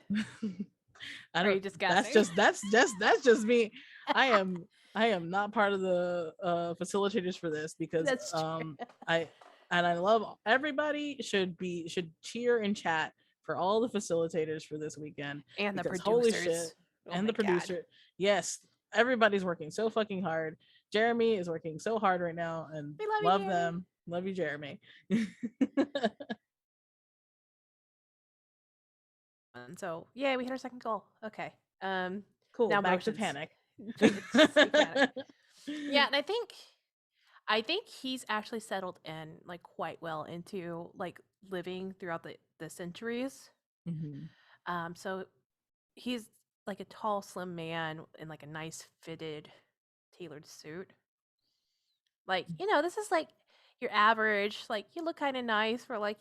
I Or are don't you just guessing? that's just me. I am not part of the facilitators for this because That's true. I I love everybody should cheer and chat for all the facilitators for this weekend And the because holy shit, producers. Oh and my the god. producer. Yes, everybody's working so fucking hard. Jeremy is working so hard right now and We love you, love Jeremy. them. Love you, Jeremy. And so yeah, we hit our second goal. Okay. Cool. Now Back to motions. panic. It's just mechanic. Yeah, and I think he's actually settled in like quite well into like living throughout the centuries. Mhm. So he's like a tall, slim man in like a nice fitted, tailored suit. Like, this is like your average, like you look kind of nice for like,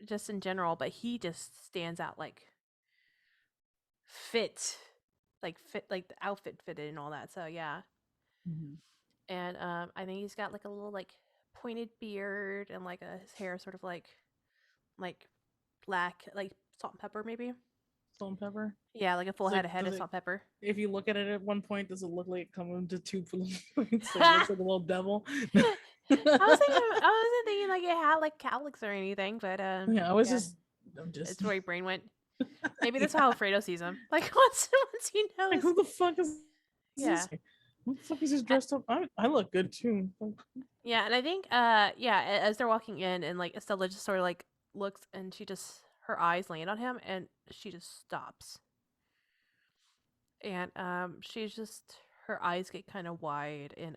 just in general, but he just stands out like fit, like the outfit fitted and all that. So yeah. Mhm. And I think he's got like a little like pointed beard and like his hair sort of like black, like salt and pepper maybe. Salt and pepper. Yeah, like a full So head does of it? salt and pepper. If you look at it at one point, does it look like it comes to two points? Like it looks I like a little devil. wasn't thinking like it had like cowlicks or anything, but Yeah, I was yeah, just, I'm just, it's where your brain went. Maybe that's yeah. how Alfredo sees him. Like once he Like, knows. who the fuck is Yeah. this? Who the fuck is this Uh, dressed up? I look good too. yeah, and I think yeah, as they're walking in and like Estella just sort of like looks and she just her eyes land on him and she just stops. And she's just her eyes get kind of wide and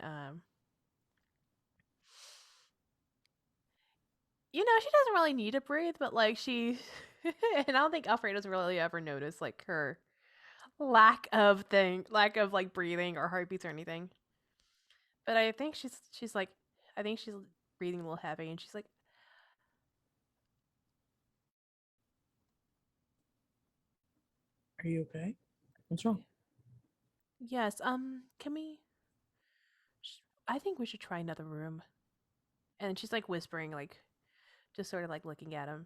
she doesn't really need to breathe, but like she and I don't think Alfredo's really ever noticed like her lack of like breathing or heartbeats or anything. But I think she's like I think she's breathing a little heavy and she's like, Are you okay? What's wrong? Yes. Can we? I think we should try another room. And she's like whispering, like just sort of like looking at him.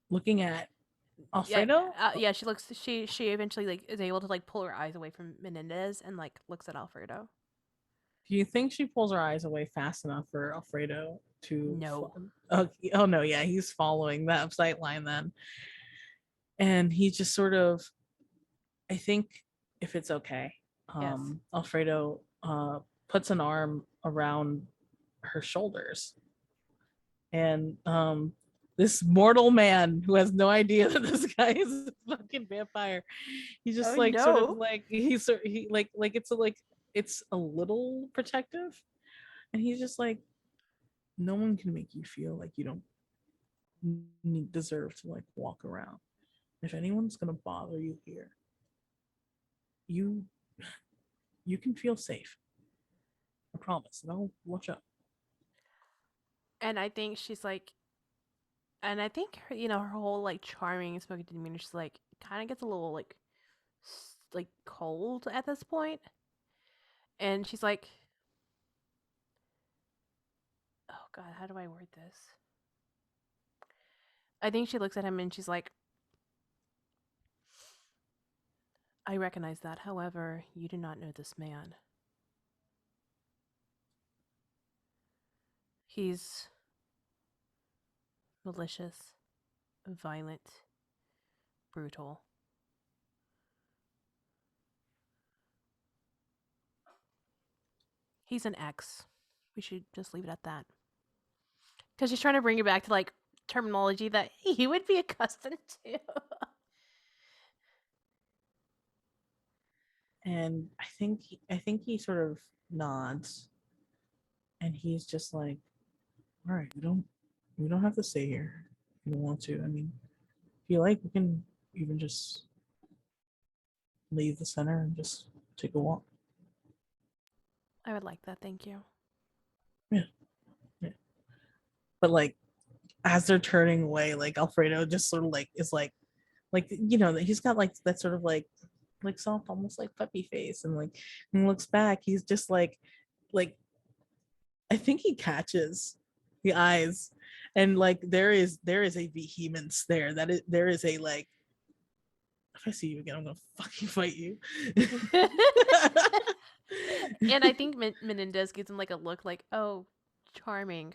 Looking at Yeah, Alfredo? yeah. She looks. She eventually like is able to like pull her eyes away from Menendez and like looks at Alfredo. Do you think she pulls her eyes away fast enough for Alfredo to? No. Oh no, yeah, he's following that sight line then, and he just sort of. I think if it's okay, Yes. Alfredo puts an arm around her shoulders, and this mortal man who has no idea that this guy is a fucking vampire, he just Oh like sort of no. like he like it's a little protective, and he's just like, no one can make you feel like you don't deserve to like walk around. If anyone's gonna bother you here, you you can feel safe. I promise. No, watch out. And I think she's like, and I think her, her whole like charming spoken demeanor, she's like, kind of gets a little like cold at this point. And she's like, oh God, how do I word this? I think she looks at him and she's like, I recognize that. However, you do not know this man. He's malicious, violent, brutal. He's an ex. We should just leave it at that. Because she's trying to bring it back to like terminology that he would be accustomed to. And I think he sort of nods, and he's just like, all right, we don't have to stay here. If you don't want to. I mean, if you like, we can even just leave the center and just take a walk. I would like that, thank you. Yeah, yeah. But like as they're turning away, like Alfredo just sort of like is like he's got like that sort of like soft, almost like puppy face, and like when he looks back, he's just like I think he catches the eyes, and like there is a vehemence there that there is a like, if I see you again, I'm gonna fucking fight you. And I think Menendez gives him like a look like, oh, charming.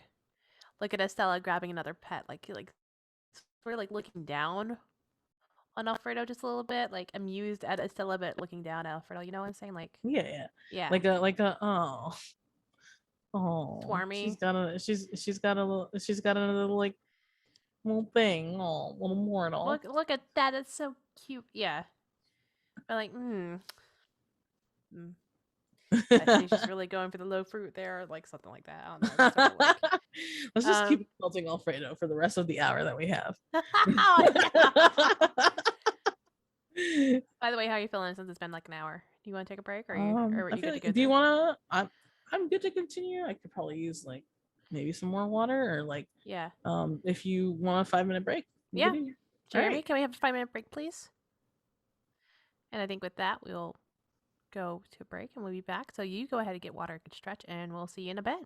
Look at Estella grabbing another pet, like sort of like looking down on Alfredo just a little bit, like amused at Estella, but looking down at Alfredo. You know what I'm saying? Like, Yeah, yeah, yeah, like a oh, swarmy. she's got a little, she's got a little like little thing, oh, little mortal. Look at that. It's so cute. Yeah, but like, mm, she's just really going for the low fruit there, like something like that. I don't know. Just sort of like, Let's just keep um, insulting Alfredo for the rest of the hour that we have. oh no. By the way, how are you feeling since it's been like an hour? Do you want to take a break, or are I you feel good to like, go do you through? wanna, I'm good to continue. I could probably use like maybe some more water, or like Yeah, if you want a 5 minute break, we yeah. could do. All Jeremy, right. can we have a 5 minute break, please? And I think with that, we'll go to a break and we'll be back. So you go ahead and get water, get stretch, and we'll see you in a bit.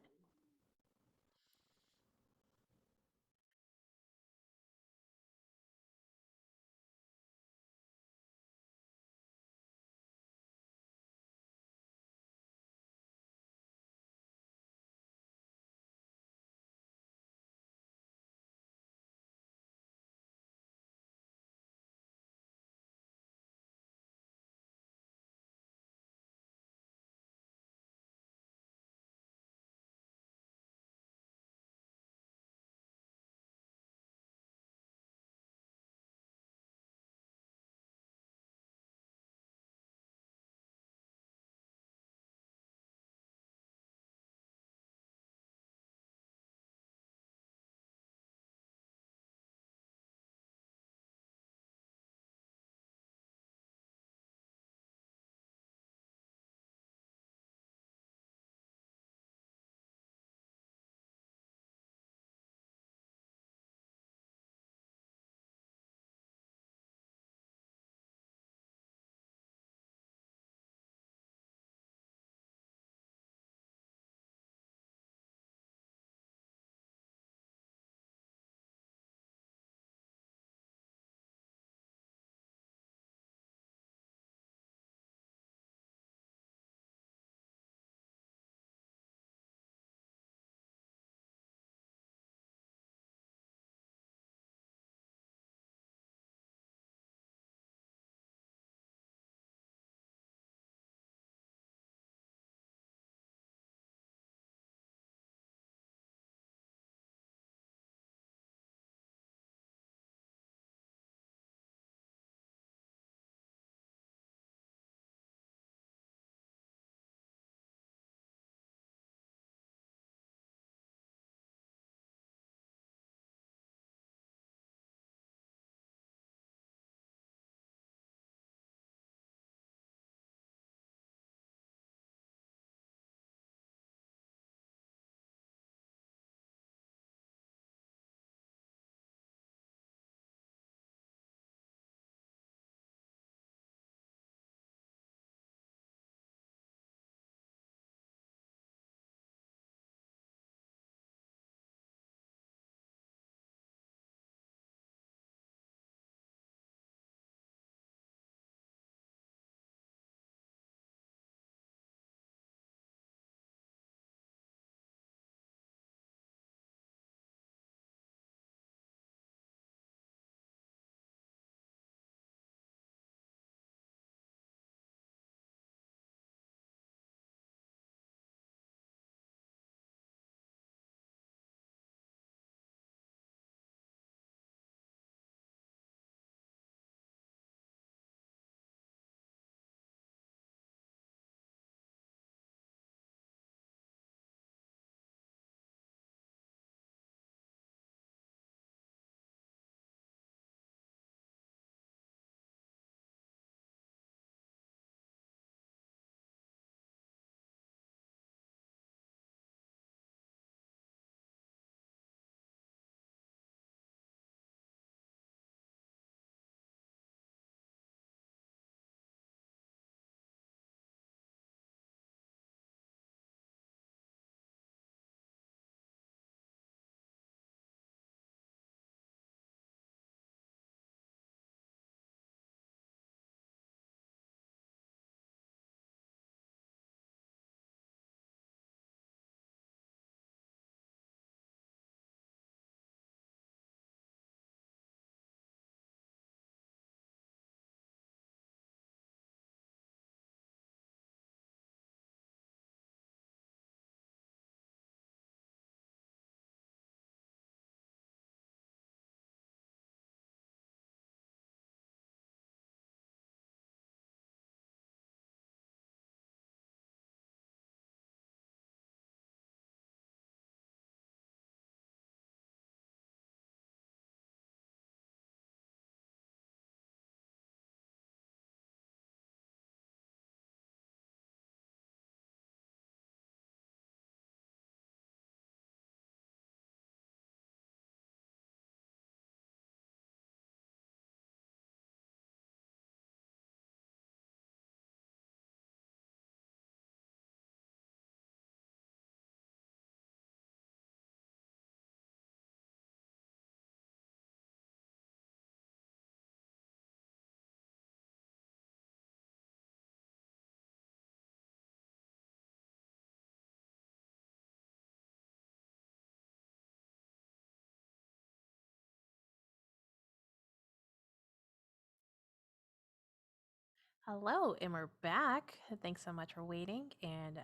Hello, and we're back. Thanks so much for waiting and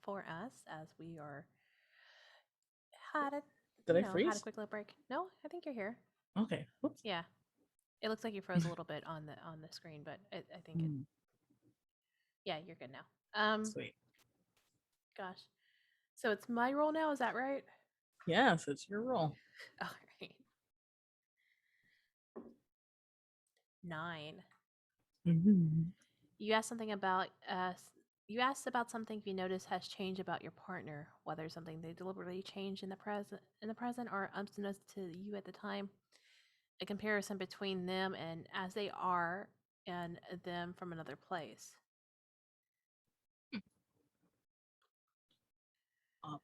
for us as we are had a Did I had a freeze? quick little break. No, I think you're here. Okay. Whoops. Yeah, it looks like you froze a little bit on the screen, but I think it. Hmm, Yeah, you're good now. sweet. Gosh, so it's my role now. Is that right? Yes, it's your role. All right. 9. Mhm. You asked something about You asked about something you notice has changed about your partner, whether something they deliberately changed in the present, or unbeknownst to you at the time. A comparison between them and as they are and them from another place. Uh,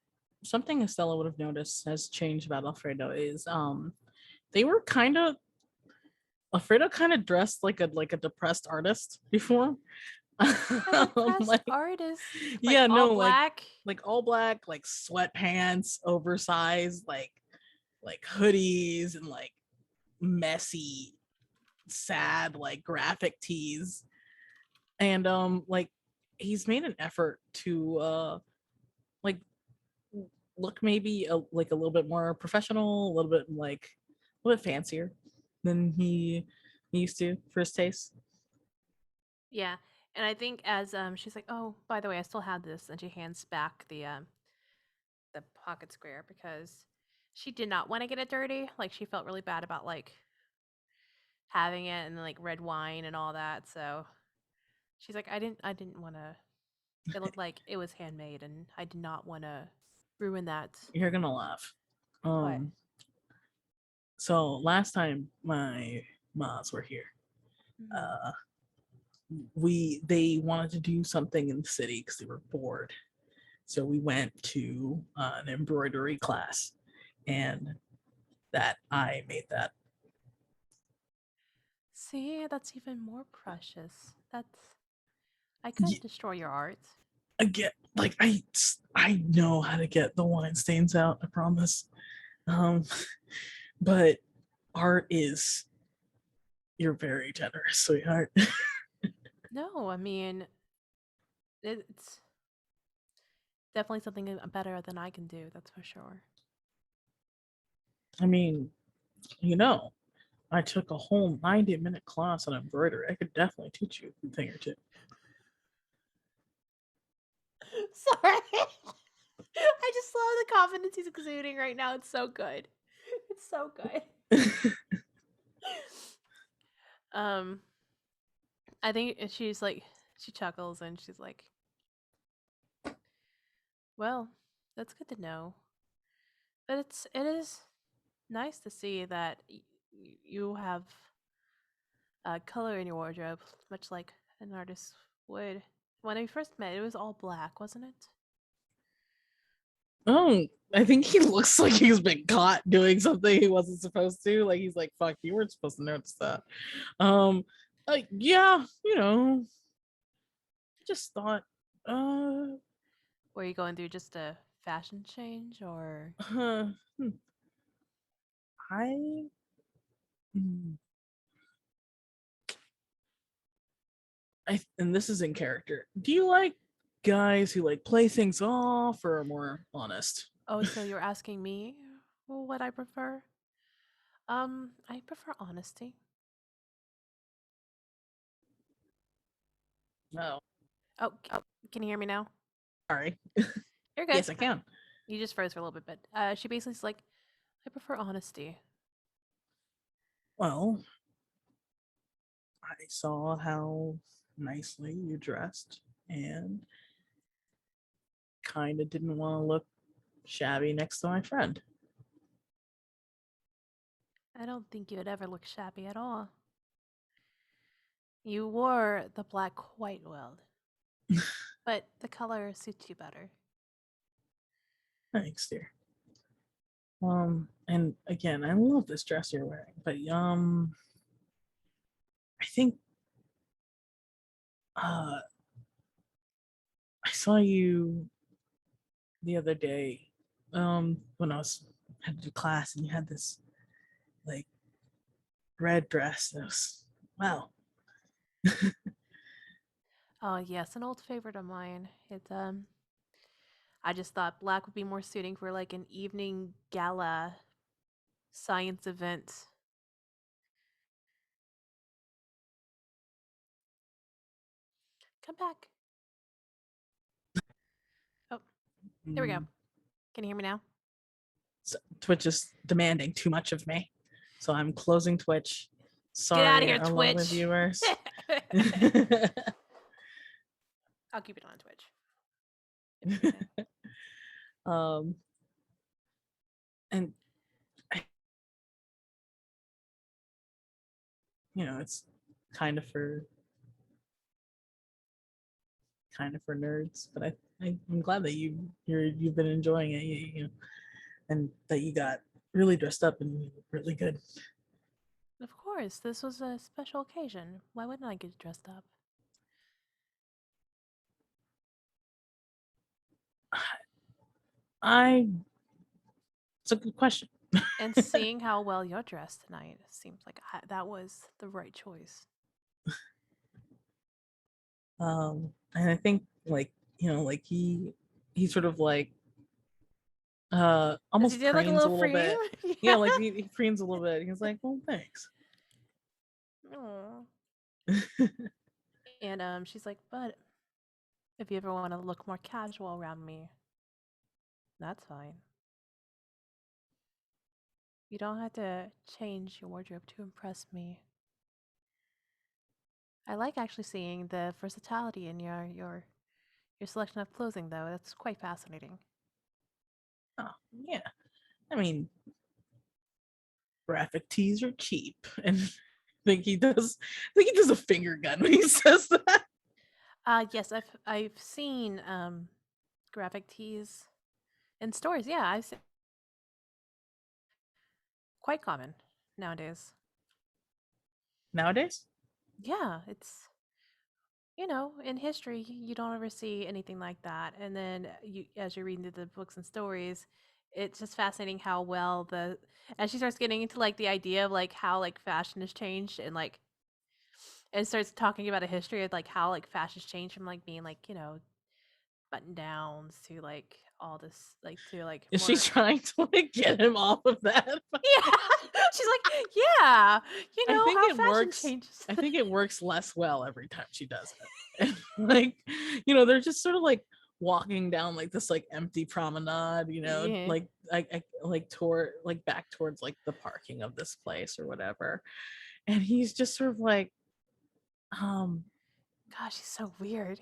Something Estella would have noticed has changed about Alfredo is they were kind of Alfredo kind of dressed like a depressed artist before. A depressed Like artist, like yeah, all no, black. like all black, like sweatpants, oversized, like hoodies and like messy, sad, like graphic tees. And like he's made an effort to like look maybe like a little bit more professional, a little bit like a little bit fancier than he used to for his taste. Yeah, and I think as she's like, oh, by the way, I still have this, and she hands back the pocket square because she did not want to get it dirty. Like she felt really bad about like having it and like red wine and all that. So she's like, I didn't want to. It looked like it was handmade, and I did not want to ruin that. You're gonna laugh. What? Um, so last time my mas were here, Mm-hmm. uh, they wanted to do something in the city because they were bored. So we went to an embroidery class, and that I made that. See, that's even more precious. That's I couldn't destroy your art. I get like I know how to get the wine stains out. I promise. Um, but art is you're very generous, sweetheart. No, I mean it's definitely something better than I can do. That's for sure. I mean, you know, I took a whole 90-minute class on embroidery. I could definitely teach you a thing or two. Sorry. I just love the confidence he's exuding right now. It's so good. It's so good. um, I think she's like, she chuckles and she's like, "Well, that's good to know. But it is nice to see that you have color in your wardrobe, much like an artist would. When we first met, it was all black, wasn't it? Oh, I think he looks like he's been caught doing something he wasn't supposed to. Like he's like, "Fuck, you weren't supposed to notice that." Um, yeah, I just thought, uh, Were you going through just a fashion change, or uh I, hmm, and this is in character. Do you like guys who like play things off or are more honest? oh, so you're asking me what I prefer? I prefer honesty. No, Oh, can you hear me now? sorry. You're good. Yes, I can. You just froze for a little bit, but she basically is like, I prefer honesty. Well, I saw how nicely you dressed and kind of didn't want to look shabby next to my friend. I don't think you would ever look shabby at all. You wore the black quite well, but the color suits you better. Thanks, dear. And again, I love this dress you're wearing, but I think uh I saw you the other day, when I was had to class and you had this like red dress. That was wow. Oh yes, an old favorite of mine. I just thought black would be more suiting for like an evening gala science event. Come back. Oh, there we go. Mm, Can you hear me now? so Twitch is demanding too much of me, so I'm closing Twitch. Get out of Sorry, here, our lovely Twitch. viewers. I'll keep it on Twitch. If anything. um, and it's kind of for nerds, but I'm glad that you've been enjoying it, and that you got really dressed up and really good. Of course, this was a special occasion. Why wouldn't I get dressed up? I It's a good question. And seeing how well you're dressed tonight seems like that was the right choice. And I think like he sort of like Does he almost do like a preens a little little frame? bit. Yeah, Yeah. like he preens a little bit. He's like, well, thanks. Aw. And she's like, but if you ever want to look more casual around me, that's fine. You don't have to change your wardrobe to impress me. I like actually seeing the versatility in your selection of clothing, though. That's quite fascinating. Oh, yeah. I mean, graphic tees are cheap, and I think he does a finger gun when he says that. Yes, I've seen graphic tees in stores. Yeah, I've seen quite common nowadays. Nowadays, Yeah, it's in history, you don't ever see anything like that. And then as you're reading through the books and stories, it's just fascinating how well as she starts getting into like the idea of like how like fashion has changed and starts talking about a history of like how like fashion's changed from like being like button downs to like all this like to like is she more. trying to like get him off of that? Yeah, she's like, yeah, I think how it fashion works. changes. I think it works less well every time she does it. And like, they're just sort of like walking down like this like empty promenade, Yeah. like like toward like back towards like the parking of this place or whatever. And he's just sort of um, Gosh, she's so weird.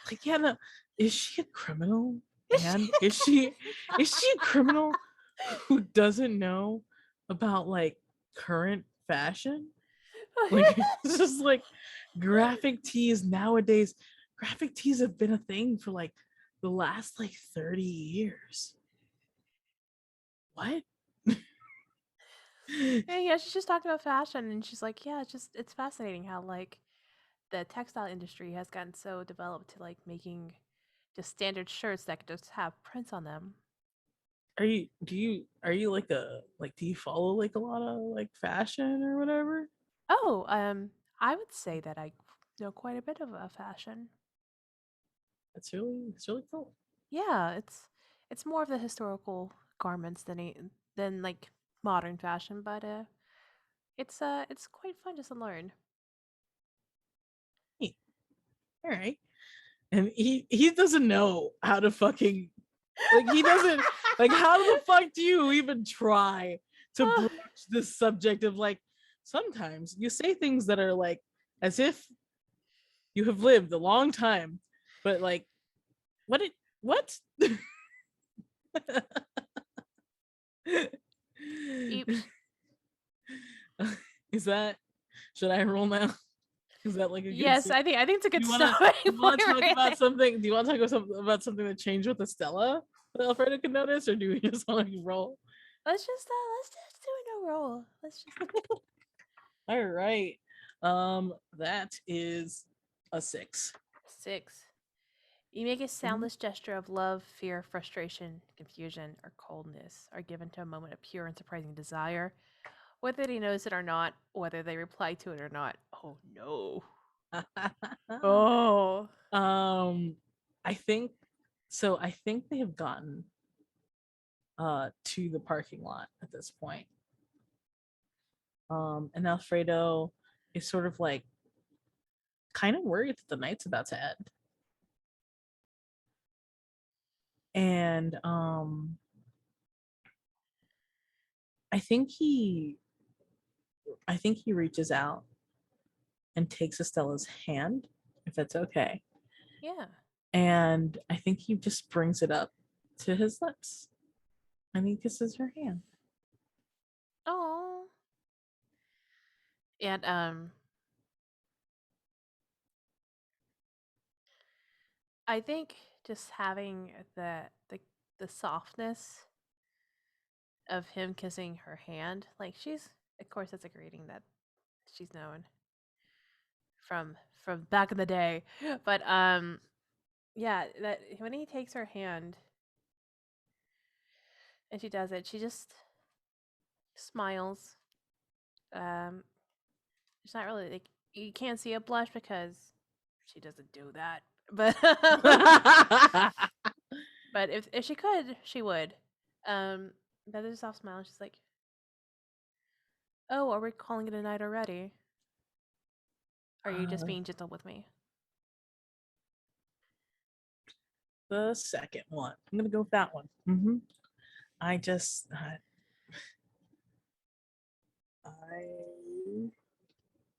like, yeah, no, is she a criminal? Is she? And is she a criminal who doesn't know about like current fashion? Like it's just like graphic tees nowadays. Graphic tees have been a thing for like the last like 30 years. What? Yeah, she's just talking about fashion, and she's like, yeah, it's fascinating how like the textile industry has gotten so developed to like making just standard shirts that could just have prints on them. Are you like do you follow like a lot of like fashion or whatever? Oh, I would say that I know quite a bit of fashion. It's really cool. Yeah, it's more of the historical garments than like modern fashion, but it's quite fun just to learn. Hey, all right. And he doesn't know how to fucking like he doesn't like how the fuck do you even try to broach this subject of like sometimes you say things that are like as if you have lived a long time, but like what Eeps. is that should I roll now? Is that like a good Yes, scene? I think it's a Do good you want to starting do you want point to talk right there. about something? Do you want to talk about something that changed with Estella that Alfredo could notice, or do we just want to roll? Let's just do a no roll. Let's just All right. That is a 6. 6. You make a Mhm. soundless gesture of love, fear, frustration, confusion, or coldness are given to a moment of pure and surprising desire, whether he knows it or not, whether they reply to it or not. Oh no. Oh. um, I think so. I think they have gotten to the parking lot at this point. And Alfredo is sort of like kind of worried that the night's about to end. And I think he reaches out and takes Estella's hand, if that's okay. Yeah. And I think he just brings it up to his lips and he kisses her hand. Oh. And I think just having the softness of him kissing her hand, like she's, of course, that's a greeting that she's known from back in the day. But yeah, that when he takes her hand and she does it, she just smiles. Um, it's not really like you can't see a blush because she doesn't do that. But but if she could, she would. But there's a soft smile. And she's like, "Oh, are we calling it a night already? Are you just being gentle with me?" The second one. I'm gonna go with that one. Mm-hmm. I just I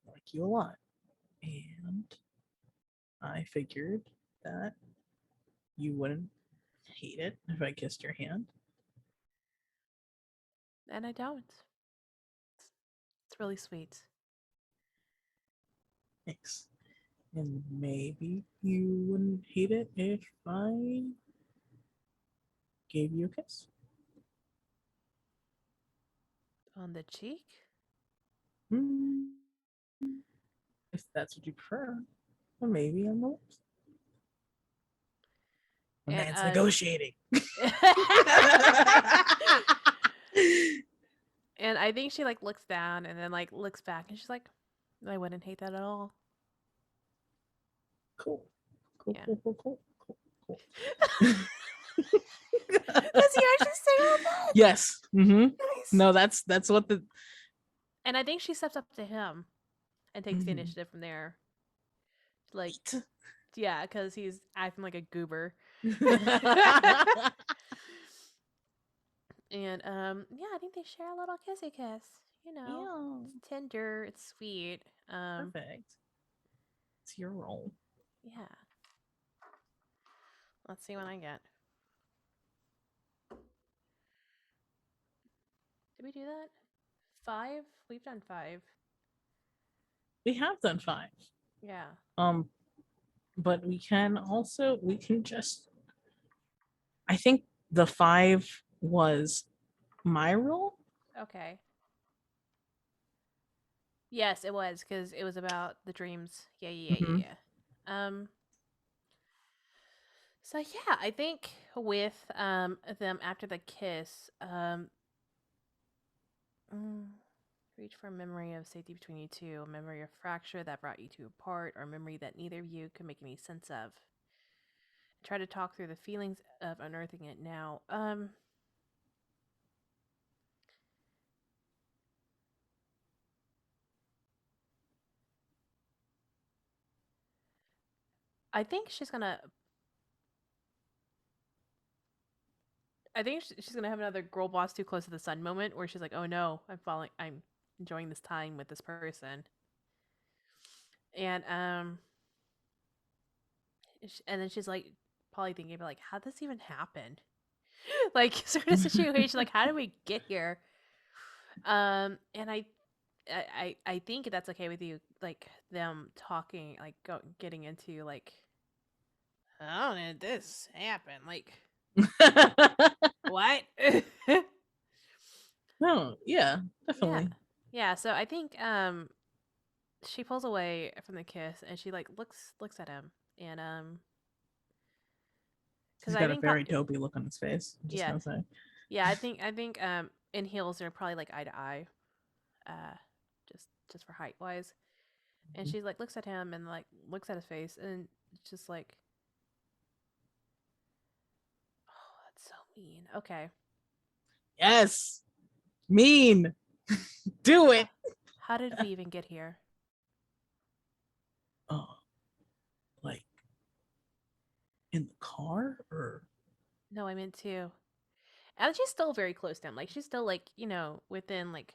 like you a lot, and I figured that you wouldn't hate it if I kissed your hand. And I don't. It's really sweet. Thanks. And maybe you wouldn't hate it if I gave you a kiss. On the cheek? Mm, if that's what you prefer, or maybe on the lips. My And man's negotiating. and I think she like looks down and then like looks back and she's like, I wouldn't hate that at all. Cool. Cool, Yeah. cool, cool, cool, cool, cool. Does he actually say all that? Yes. Mm-hmm. Nice. No, that's what the And I think she steps up to him and takes the Mhm. initiative from there. Like, yeah, because he's acting like a goober. And yeah, I think they share a little kissy kiss. You know, Ew. it's tender, it's sweet. Perfect. It's your role. Yeah. Let's see what I get. Did we do that? 5? We've done 5. We have done 5. Yeah. But we can just I think the 5 was my role. Okay. Yes, it was because it was about the dreams. Yeah, yeah, yeah, Mm-hmm. yeah, yeah. So yeah, I think with them after the kiss, reach for a memory of safety between you two, a memory of fracture that brought you two apart, or a memory that neither of you could make any sense of. Try to talk through the feelings of unearthing it now. I think she's gonna. I think she's gonna have another girl boss too close to the sun moment where she's like, "Oh no, I'm falling. I'm enjoying this time with this person," and and then she's like, probably thinking about like, how did this even happen? Like sort of situation, like how did we get here? And I think that's okay with you, like them talking, like getting into like, how did this happen? Like what? No, yeah, Yeah, definitely. yeah. So I think she pulls away from the kiss and she like looks at him and because He's I got a think very dopey look on his face. I'm just yeah, gonna say. yeah. I think in heels they're probably like eye to eye, uh, just for height wise. And she like looks at him and like looks at his face and it's just like, oh, that's so mean. Okay. Yes, mean. Do How, it. how did we even get here? Oh, like in the car or? No, I meant to. And she's still very close to him. Like she's still like, within like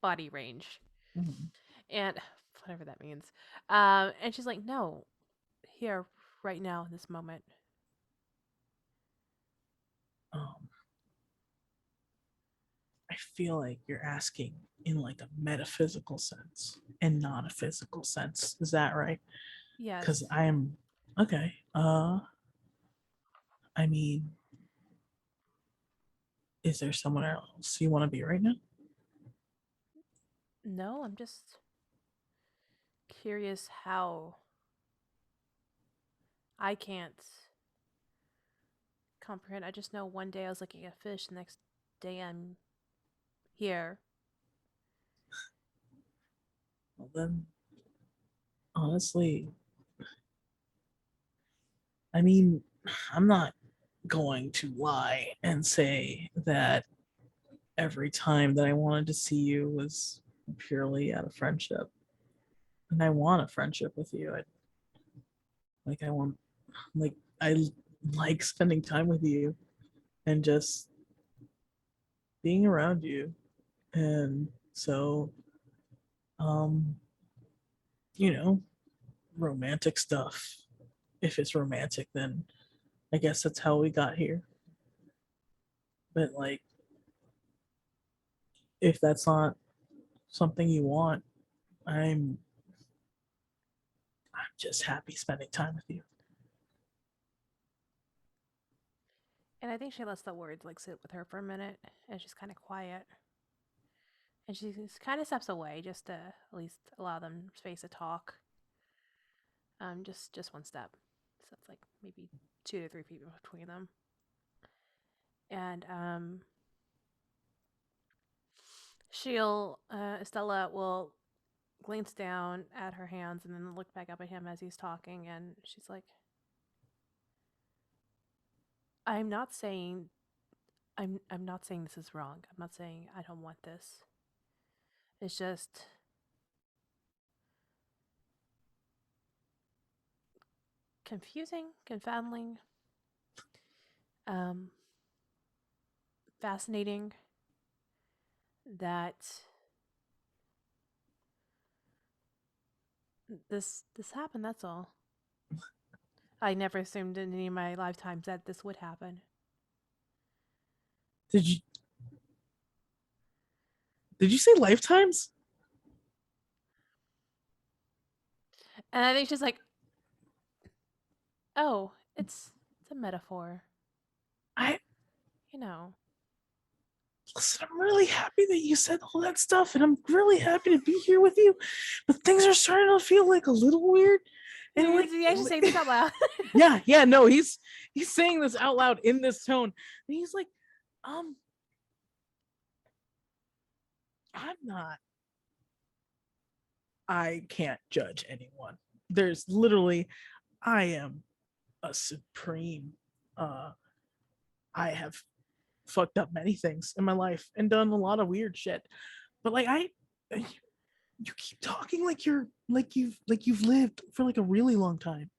body range. Mhm. And whatever that means. And she's like, no, here, right now, in this moment. Um, I feel like you're asking in like a metaphysical sense and not a physical sense. Is that right? Because Yes. I am okay. I mean, is there someone else you want to be right now? No, I'm just curious how I can't comprehend. I just know one day I was looking at fish, the next day I'm here. Well, then, honestly, I mean, I'm not going to lie and say that every time that I wanted to see you was purely out of friendship. And I want a friendship with you. I want, like, I like spending time with you and just being around you. And so, um, you know, romantic stuff. If it's romantic, then I guess that's how we got here. But like, if that's not something you want, I'm I'm just happy spending time with you. And I think she lets the words like sit with her for a minute and she's kind of quiet. And she kind of steps away just to at least allow them space to talk. Just one step. So it's like maybe 2 to 3 feet between them. And Estella will glance down at her hands and then look back up at him as he's talking, and she's like, "I'm not saying I'm not saying this is wrong. I'm not saying I don't want this. It's just confusing, confounding, um, fascinating that this happened. That's all. I never assumed in any of my lifetimes that this would happen." Did you say lifetimes? And I think she's like, "Oh, it's a metaphor, I you know." listen, I'm really happy that you said all that stuff, and I'm really happy to be here with you. But things are starting to feel like a little weird. And like, Did he actually say this out loud? yeah, no, he's saying this out loud in this tone. And he's like, um, I'm not I can't judge anyone. There's literally I am a supreme I have fucked up many things in my life and done a lot of weird shit. But like you keep talking like you've lived for like a really long time.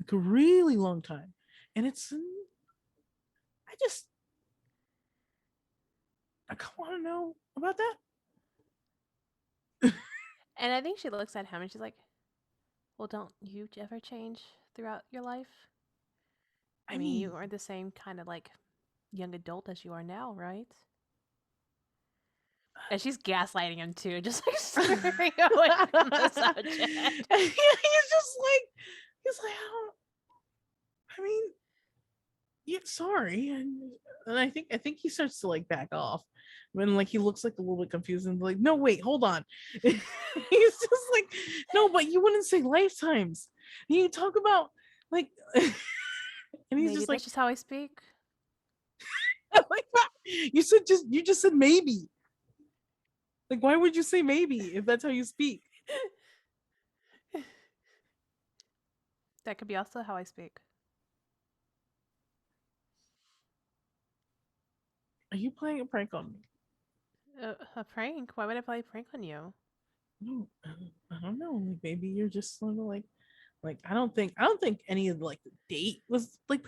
Like a really long time. And it's I just I want to know about that. And I think she looks at him and she's like, "Well, don't you ever change throughout your life? I I mean, mean, you are the same kind of like young adult as you are now, right?" And she's gaslighting him too, just like steering away from the subject. and he's just like I mean, yeah, sorry. And I think he starts to like back off. When like he looks like a little bit confused and like, no, wait, hold on. He's just like, no, but you wouldn't say lifetimes. And you talk about like and he's Maybe just like, that's just how I speak. like you just said maybe. Like, why would you say maybe if that's how you speak? That could be also how I speak. Are you playing a prank on me? A prank? Why would I play a prank on you? No, I don't know. Like maybe you're just sort of like I don't think any of like the date was like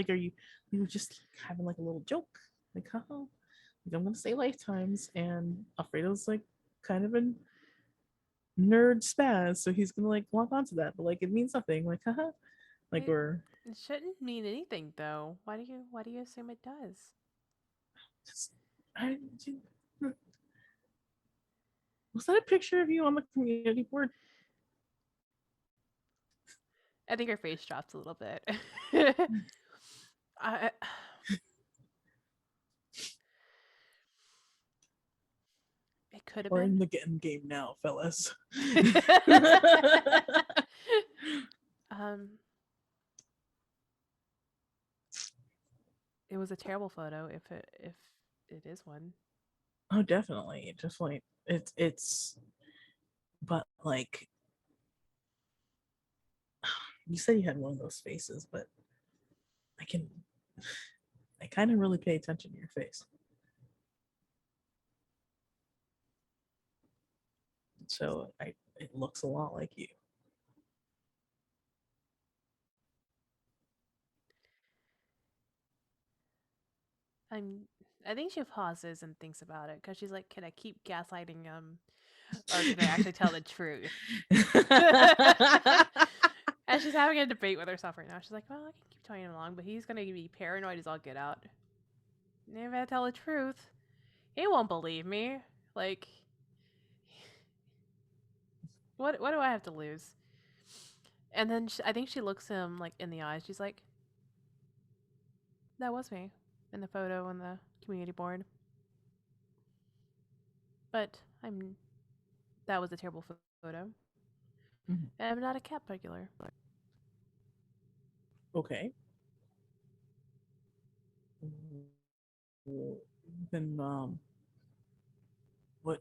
are you were just having like a little joke like haha like I'm gonna say lifetimes and Alfredo's like kind of a nerd spaz so he's gonna like lock onto that but like it means nothing like haha like It, we're it shouldn't mean anything though. Why do you assume it does? just I was that a picture of you on the community board? I think her face drops a little bit. I, it could have We're in been. the getting game now, fellas. um, it was a terrible photo. If it is one. Oh, definitely. Just like it's but like you said you had one of those faces, but I can I kind of really pay attention to your face. So it looks a lot like you. I'm. I think she pauses and thinks about it because she's like, "Can I keep gaslighting him, or can I actually tell the truth?" And she's having a debate with herself right now. She's like, "Well, I can keep telling him along, but he's gonna be paranoid as all get out. And if I tell the truth, he won't believe me. Like, what do I have to lose?" And then I think she looks him like in the eyes. She's like, "That was me in the photo on the community board, but I'm that was a terrible photo. Mhm. And I'm not a cat regular." Okay. Then what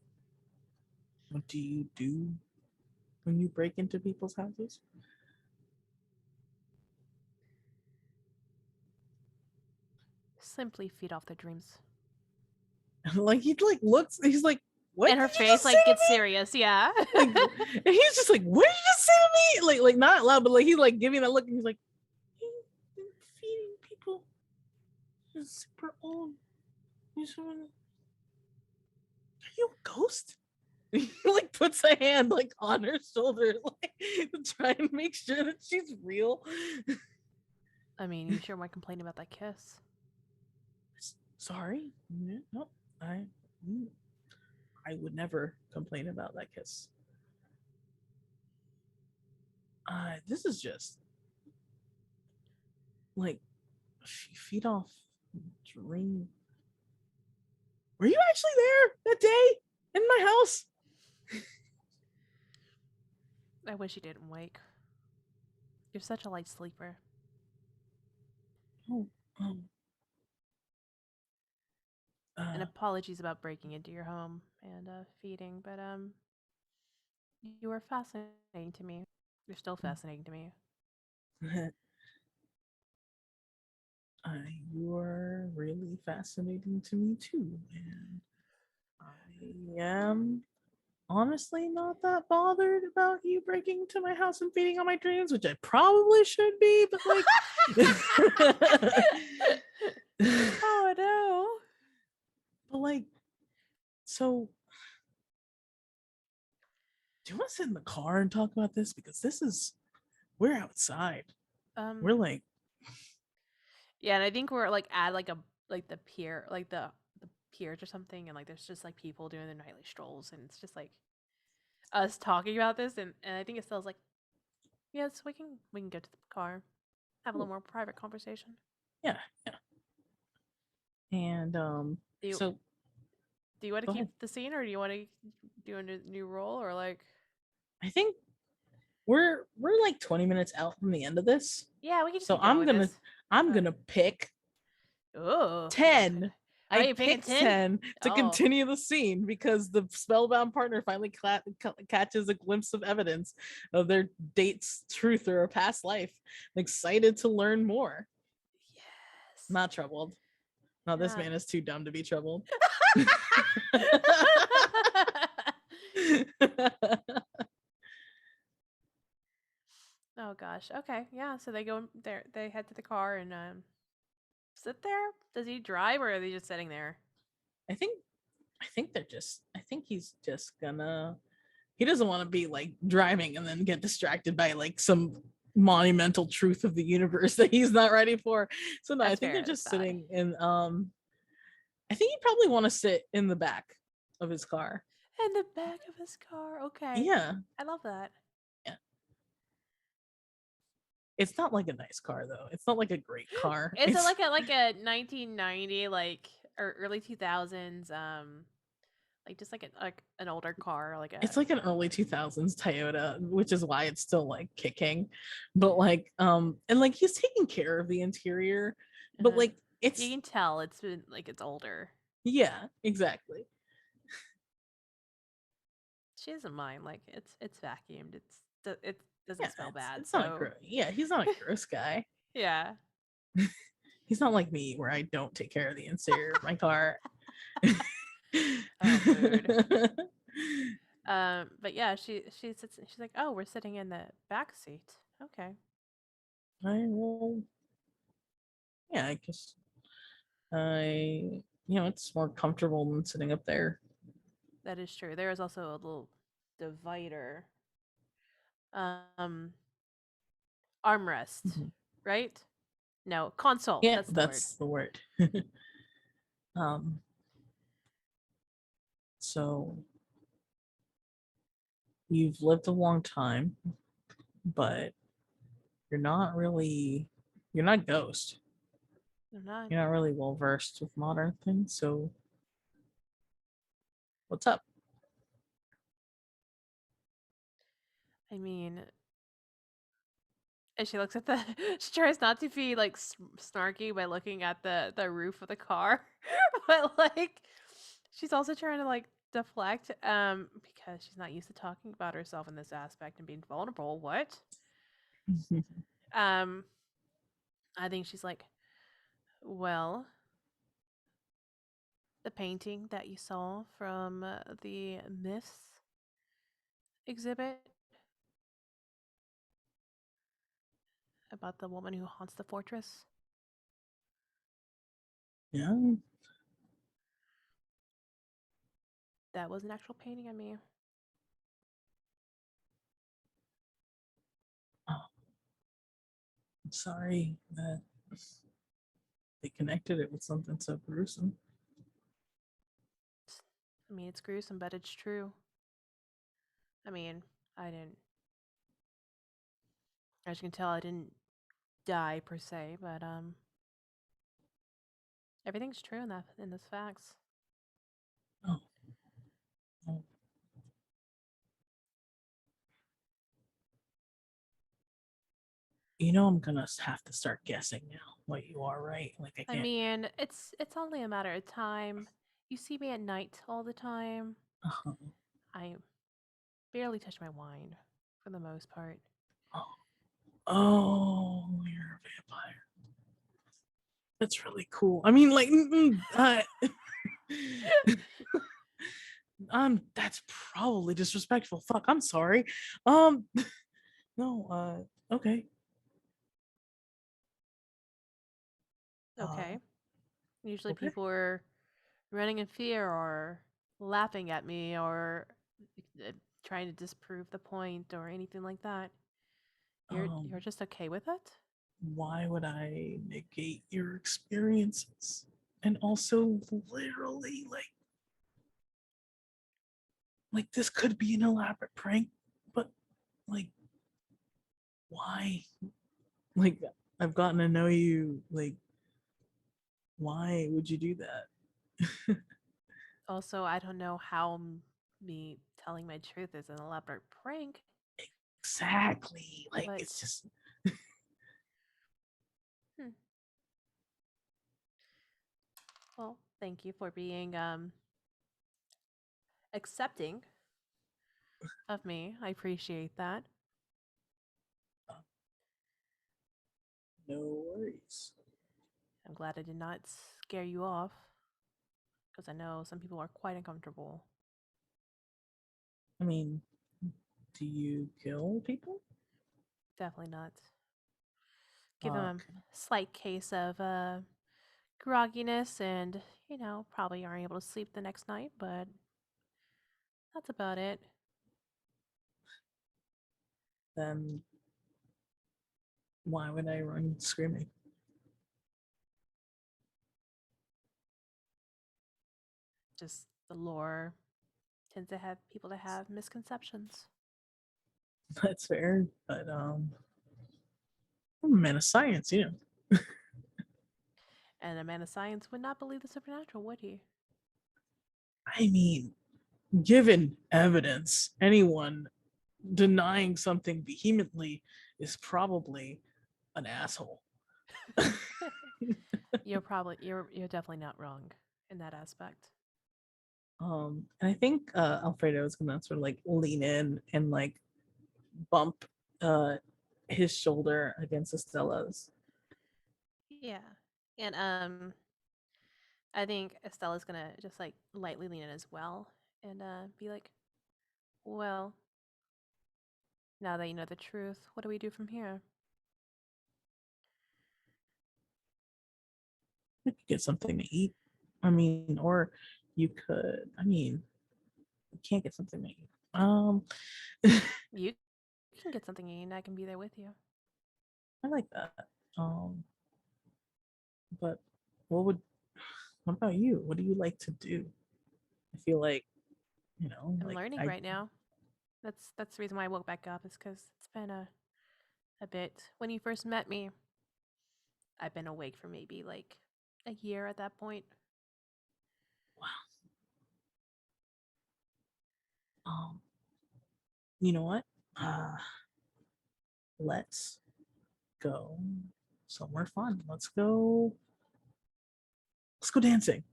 what do you do when you break into people's houses? Simply feed off their dreams. Like he like looks he's like what And her did you face just say like to gets serious. Yeah. like and he's just like what did you just say to me like not loud but like he's like giving that look and he's like feeding people is super old are you a ghost he like puts a hand like on her shoulder like to try and make sure that she's real. I mean, you sure might complain about that kiss. Sorry no I I would never complain about that kiss. This is just like feed off dream. Were you actually there that day in my house? I wish you didn't wake. You're such a light sleeper. Oh, um, And uh, apologies about breaking into your home and feeding, but you were fascinating to me. You're still fascinating to me. you are really fascinating to me too, and I am honestly not that bothered about you breaking into my house and feeding on my dreams, which I probably should be, but like, Oh no. but like, so do you want to sit in the car and talk about this because we're outside. Um We're like yeah, and I think we're like at like the pier, like the piers or something, and like there's just like people doing their nightly strolls, and it's just like us talking about this, and I think Estelle's like, yes, we can go to the car, have a little more private conversation. yeah, yeah. And Do you so do you want to go keep ahead. the scene, or do you want to do a new role, or like? I think we're like 20 minutes out from the end of this. Yeah, we can just So keep going with this. I'm gonna pick Oh, 10. Are I you picking picked 10? 10 to Oh. continue the scene because the spellbound partner finally catches a glimpse of evidence of their date's truth or a past life. I'm excited to learn more. Yes. Not troubled. No, this Yeah. man is too dumb to be troubled. Oh gosh. Okay. Yeah. So they go there. They head to the car and sit there. Does he drive or are they just sitting there? I think they're just I think he's just gonna he doesn't want to be like driving and then get distracted by like some monumental truth of the universe that he's not ready for. So no, I That's think fair. they're That's just valid. sitting in I think he'd probably want to sit in the back of his car. In the back of his car. Okay. Yeah. I love that. Yeah. It's not like a nice car though. It's not like a great car. Is it It's like a 1990 like or early 2000s like just like an older car like a it's like an early 2000s Toyota, which is why it's still like kicking. But like and like he's taking care of the interior, but like you it's can tell it's been like it's older. yeah, exactly. She doesn't mind like it's vacuumed. It Yeah, doesn't smell bad. it's not a So gross. Yeah, he's not a gross guy. yeah. He's not like me where I don't take care of the interior of my car. Oh, mood. But yeah, she sits. She's like, "Oh, we're sitting in the back seat. Okay, I will. Yeah, I guess I. It's more comfortable than sitting up there. that is true. There is also a little divider, um, armrest, Mhm. right? No, console. Yeah, That's the word. that's the word. um. So you've lived a long time, but you're not really. You're not Ghost. I'm not. You're not really well versed with modern things. So what's up? I mean, and she looks at the. She tries not to be like snarky by looking at the roof of the car, but like, she's also trying to like deflect, because she's not used to talking about herself in this aspect and being vulnerable. What? Um, I think she's like, well, the painting that you saw from the myths exhibit about the woman who haunts the fortress. Yeah. That was an actual painting of me. Oh, I'm sorry that they connected it with something so gruesome. I mean, it's gruesome, but it's true. I mean, I didn't. As you can tell, I didn't die per se, but everything's true in this facts. Oh, oh. I'm gonna have to start guessing now what you are, right? Like I I can't. mean, it's only a matter of time. You see me at night all the time. Uh, I barely touch my wine for the most part. oh, oh, you're a vampire. That's really cool. I mean, like, that's probably disrespectful. Fuck, I'm sorry. Um, no, okay. Uh, Okay. Usually okay. people are running in fear or laughing at me or uh, trying to disprove the point or anything like that. You're Um, just okay with it? why would I negate your experiences? And also, literally, like this could be an elaborate prank, but like, why? Like, I've gotten to know you. Like, why would you do that? Also, I don't know how me telling my truth is an elaborate prank, Exactly. Like, but it's just hmm, well, Thank you for being accepting of me. I appreciate that. No worries. I'm glad I did not scare you off because I know some people are quite uncomfortable. I mean, do you kill people? Definitely not. Give them Okay. a slight case of grogginess and, probably aren't able to sleep the next night, but that's about it. Then why would I run screaming? Just the lore tends to have people to have misconceptions. That's fair, but I'm a man of science, you know. And a man of science would not believe the supernatural, would he? I mean, given evidence, anyone denying something vehemently is probably an asshole. You're definitely not wrong in that aspect. And I think Alfredo is gonna sort of like lean in and like bump uh his shoulder against Estella's. Yeah. And I think Estella's gonna just like lightly lean in as well and be like, well, now that you know the truth, what do we do from here? You could get something to eat. I mean, or you could. I mean, you can't get something to eat. You can get something to eat and I can be there with you. I like that. Um, but what would? What about you? What do you like to do? I feel like I'm like learning I right now. That's the reason why I woke back up is because it's been a bit. When you first met me, I've been awake for maybe like a year at that point. um, you know what? Let's go somewhere fun. Let's go. Let's go dancing.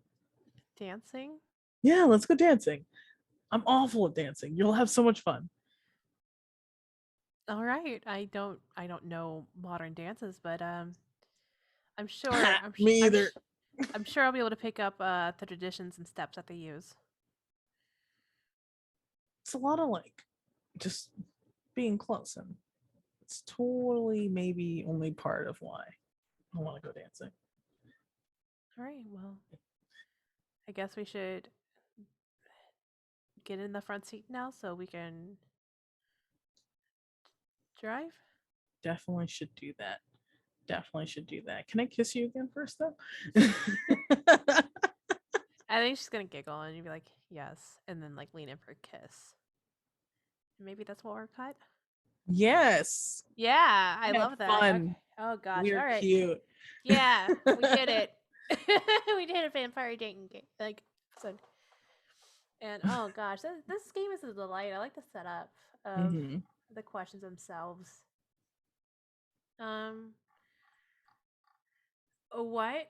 Dancing? Yeah, let's go dancing. I'm awful at dancing. You'll have so much fun. All right. I don't know modern dances, but I'm sure Me either. I'm sure I'll be able to pick up the traditions and steps that they use. It's a lot of like just being close, and it's totally maybe only part of why I want to go dancing. All right. Well, I guess we should get in the front seat now so we can drive. Definitely should do that. Definitely should do that. Can I kiss you again first though? I think she's gonna giggle and you'd be like, "Yes," and then like lean in for a kiss. Maybe that's what we're cut. Yes. Yeah, I Have love that. Okay. fun. Oh gosh. We're All right. cute. Yeah, we did it. We did a vampire dating game. Like, so, and oh gosh, this game is a delight. I like the setup of Mm-hmm. the questions themselves. Um, what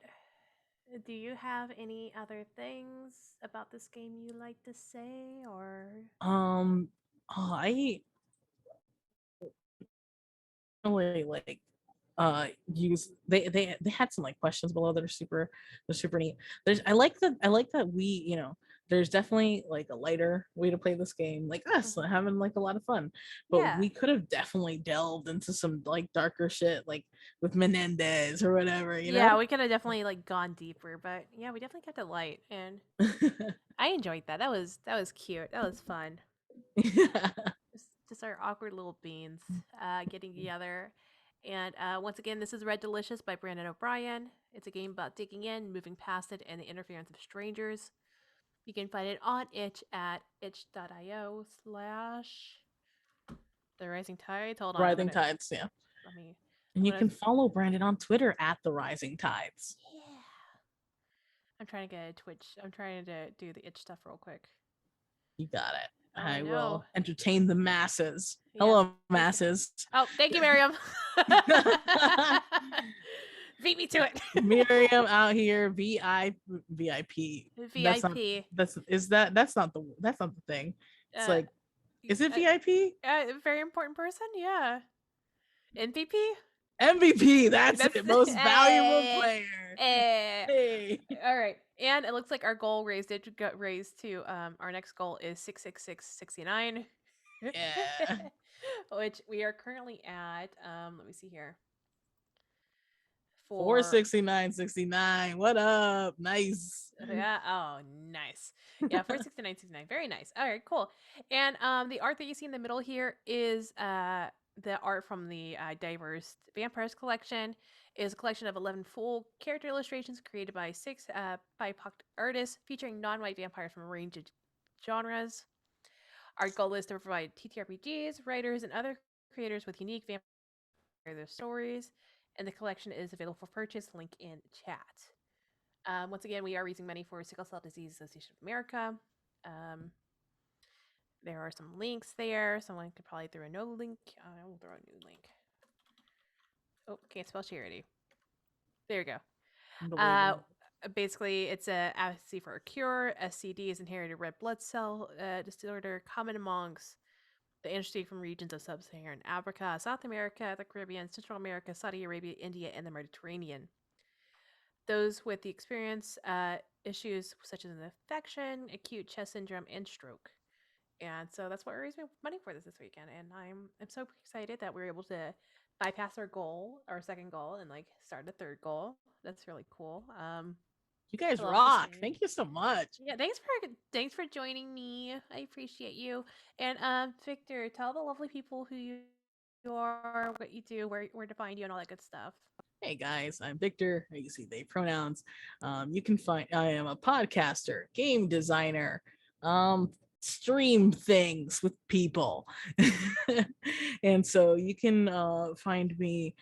do you have any other things about this game you like to say, or Um, I really like use they had some like questions below that are super neat. I like that we there's definitely like a lighter way to play this game, like us having like a lot of fun, but yeah, we could have definitely delved into some like darker shit like with Menendez or whatever, yeah, we could have definitely like gone deeper, but yeah, we definitely kept it light, and I enjoyed that. That was cute. That was fun. Yeah. Just our awkward little beans getting together. And once again, this is Red Delicious by Brandon O'Brien. It's a game about digging in, moving past it, and the interference of strangers. You can find it on itch at itch.io slash the rising tides. Hold on, Rising Tides, yeah. let me, And I'm you gonna, can follow Brandon on Twitter at the Rising Tides. yeah. I'm trying to get a Twitch. I'm trying to do the itch stuff real quick. You got it. Oh I no. will entertain the masses. Yes. Hello, Thank you. masses. Oh, thank you, Miriam. Beat me to it. Miriam out here, VIP. That's not. VIP. That's not the thing. It's Uh, like, is it VIP? very important person. Yeah. MVP. MVP. That's That's it. Most valuable eh, player. eh. Hey. All right, and it looks like our goal got raised to our next goal is 66669, Yeah. which we are currently at. Let me see here. Four For 69.69. What up? Nice. yeah, oh nice. Yeah, 46969. Very nice. All right, cool. And the art that you see in the middle here is the art from the Diverse Vampires collection. Is a collection of 11 full character illustrations created by 6 BIPOC artists featuring non-white vampires from a range of genres. Our goal is to provide TTRPGs, writers, and other creators with unique vampire their stories, and the collection is available for purchase. Link in chat. Once again, we are raising money for Sickle Cell Disease Association of America. Um, there are some links there. Someone could probably throw a no link. I will throw a new link. Oh, can't spell charity. There you go. Uh, Unbelievable. basically, it's a advocacy for a cure. SCD is inherited red blood cell disorder, common amongst the industry from regions of sub-Saharan Africa, South America, the Caribbean, Central America, Saudi Arabia, India, and the Mediterranean. Those with the experience issues such as an infection, acute chest syndrome, and stroke. And so that's what we're raising money for this weekend. And I'm so excited that we were able to bypass our goal, our second goal, and like start a third goal. That's really cool. You guys I love this rock. game. Thank you so much. Yeah, thanks for joining me. I appreciate you. And Victor, tell the lovely people who you are, what you do, where to find you, and all that good stuff. Hey guys, I'm Victor. You see they pronouns. You can find I am a podcaster, game designer, stream things with people. And so you can find me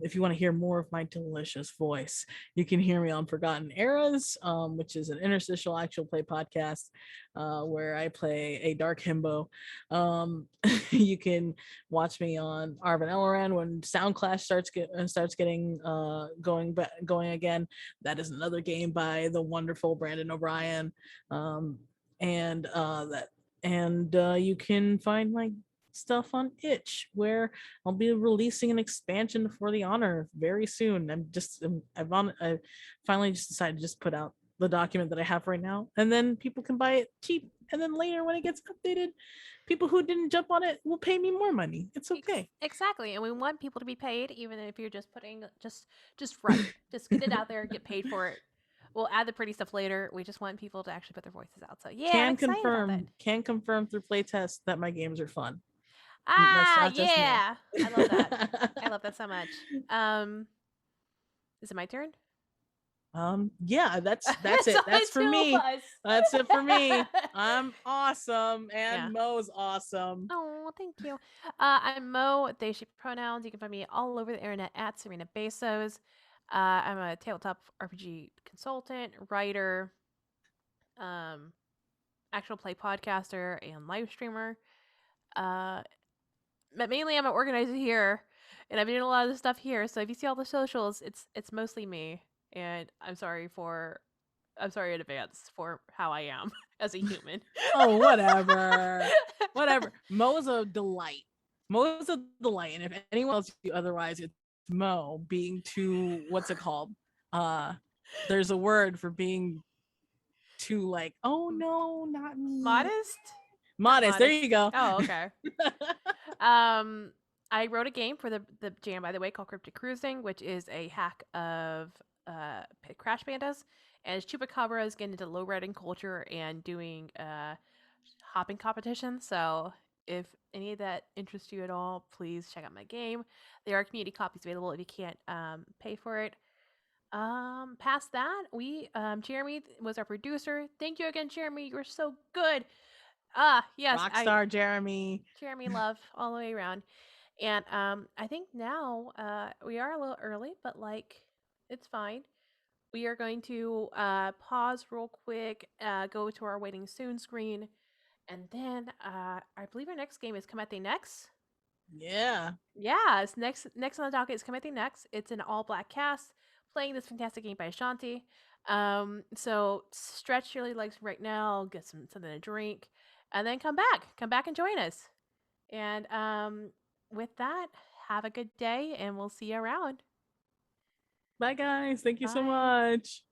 if you want to hear more of my delicious voice. You can hear me on Forgotten Eras, which is an interstitial actual play podcast where I play a dark himbo. You can watch me on Arvin Elloran when Soundclash starts getting going again. That is another game by the wonderful Brandon O'Brien, and you can find my stuff on Itch, where I'll be releasing an expansion for the Honor very soon. I finally just decided to just put out the document that I have right now, and then people can buy it cheap. And then later, when it gets updated, people who didn't jump on it will pay me more money. It's okay. Exactly, and we want people to be paid, even if you're just putting just write, just get it out there, get paid for it. We'll add the pretty stuff later. We just want people to actually put their voices out. So yeah, I'm excited about that. Can confirm through playtest that my games are fun. That's Ah, not just me. yeah, I love that. I love that so much. Is it my turn? Yeah, that's It's it. only That's for two of me. us. That's it for me. I'm awesome, Yeah. and Mo's awesome. Oh, thank you. I'm Mo, they, she pronouns. You can find me all over the internet at Serena Bezos. I'm a tabletop RPG consultant, writer, um, actual play podcaster, and live streamer. But mainly I'm an organizer here, and I've been doing a lot of the stuff here. So if you see all the socials, it's mostly me. And I'm sorry in advance for how I am as a human. Oh, whatever. Whatever. Mo's a delight. Mo's a delight. And if anyone tells you otherwise, it's Mo being too, what's it called? There's a word for being too like, oh no, not me. Modest? Modest. There you go. Oh, okay. I wrote a game for the jam, by the way, called Cryptic Cruising, which is a hack of Crash Bandas. And Chupacabra is getting into low riding culture and doing hopping competitions. So if any of that interests you at all, please check out my game. There are community copies available if you can't pay for it. Past that, we Jeremy was our producer. Thank you again, Jeremy. You're so good. Yes, Rockstar Jeremy. Jeremy love all the way around. And I think now we are a little early, but like it's fine. We are going to pause real quick, go to our waiting soon screen, and then I believe our next game is Comete Next. Yeah. Yeah, it's next on the docket is Comete Next. It's an all black cast. playing this fantastic game by Ashanti. So stretch your legs right now, get something to drink, and then come back. Come back and join us. And with that, have a good day, and we'll see you around. Bye, guys. Thank you so Bye. much.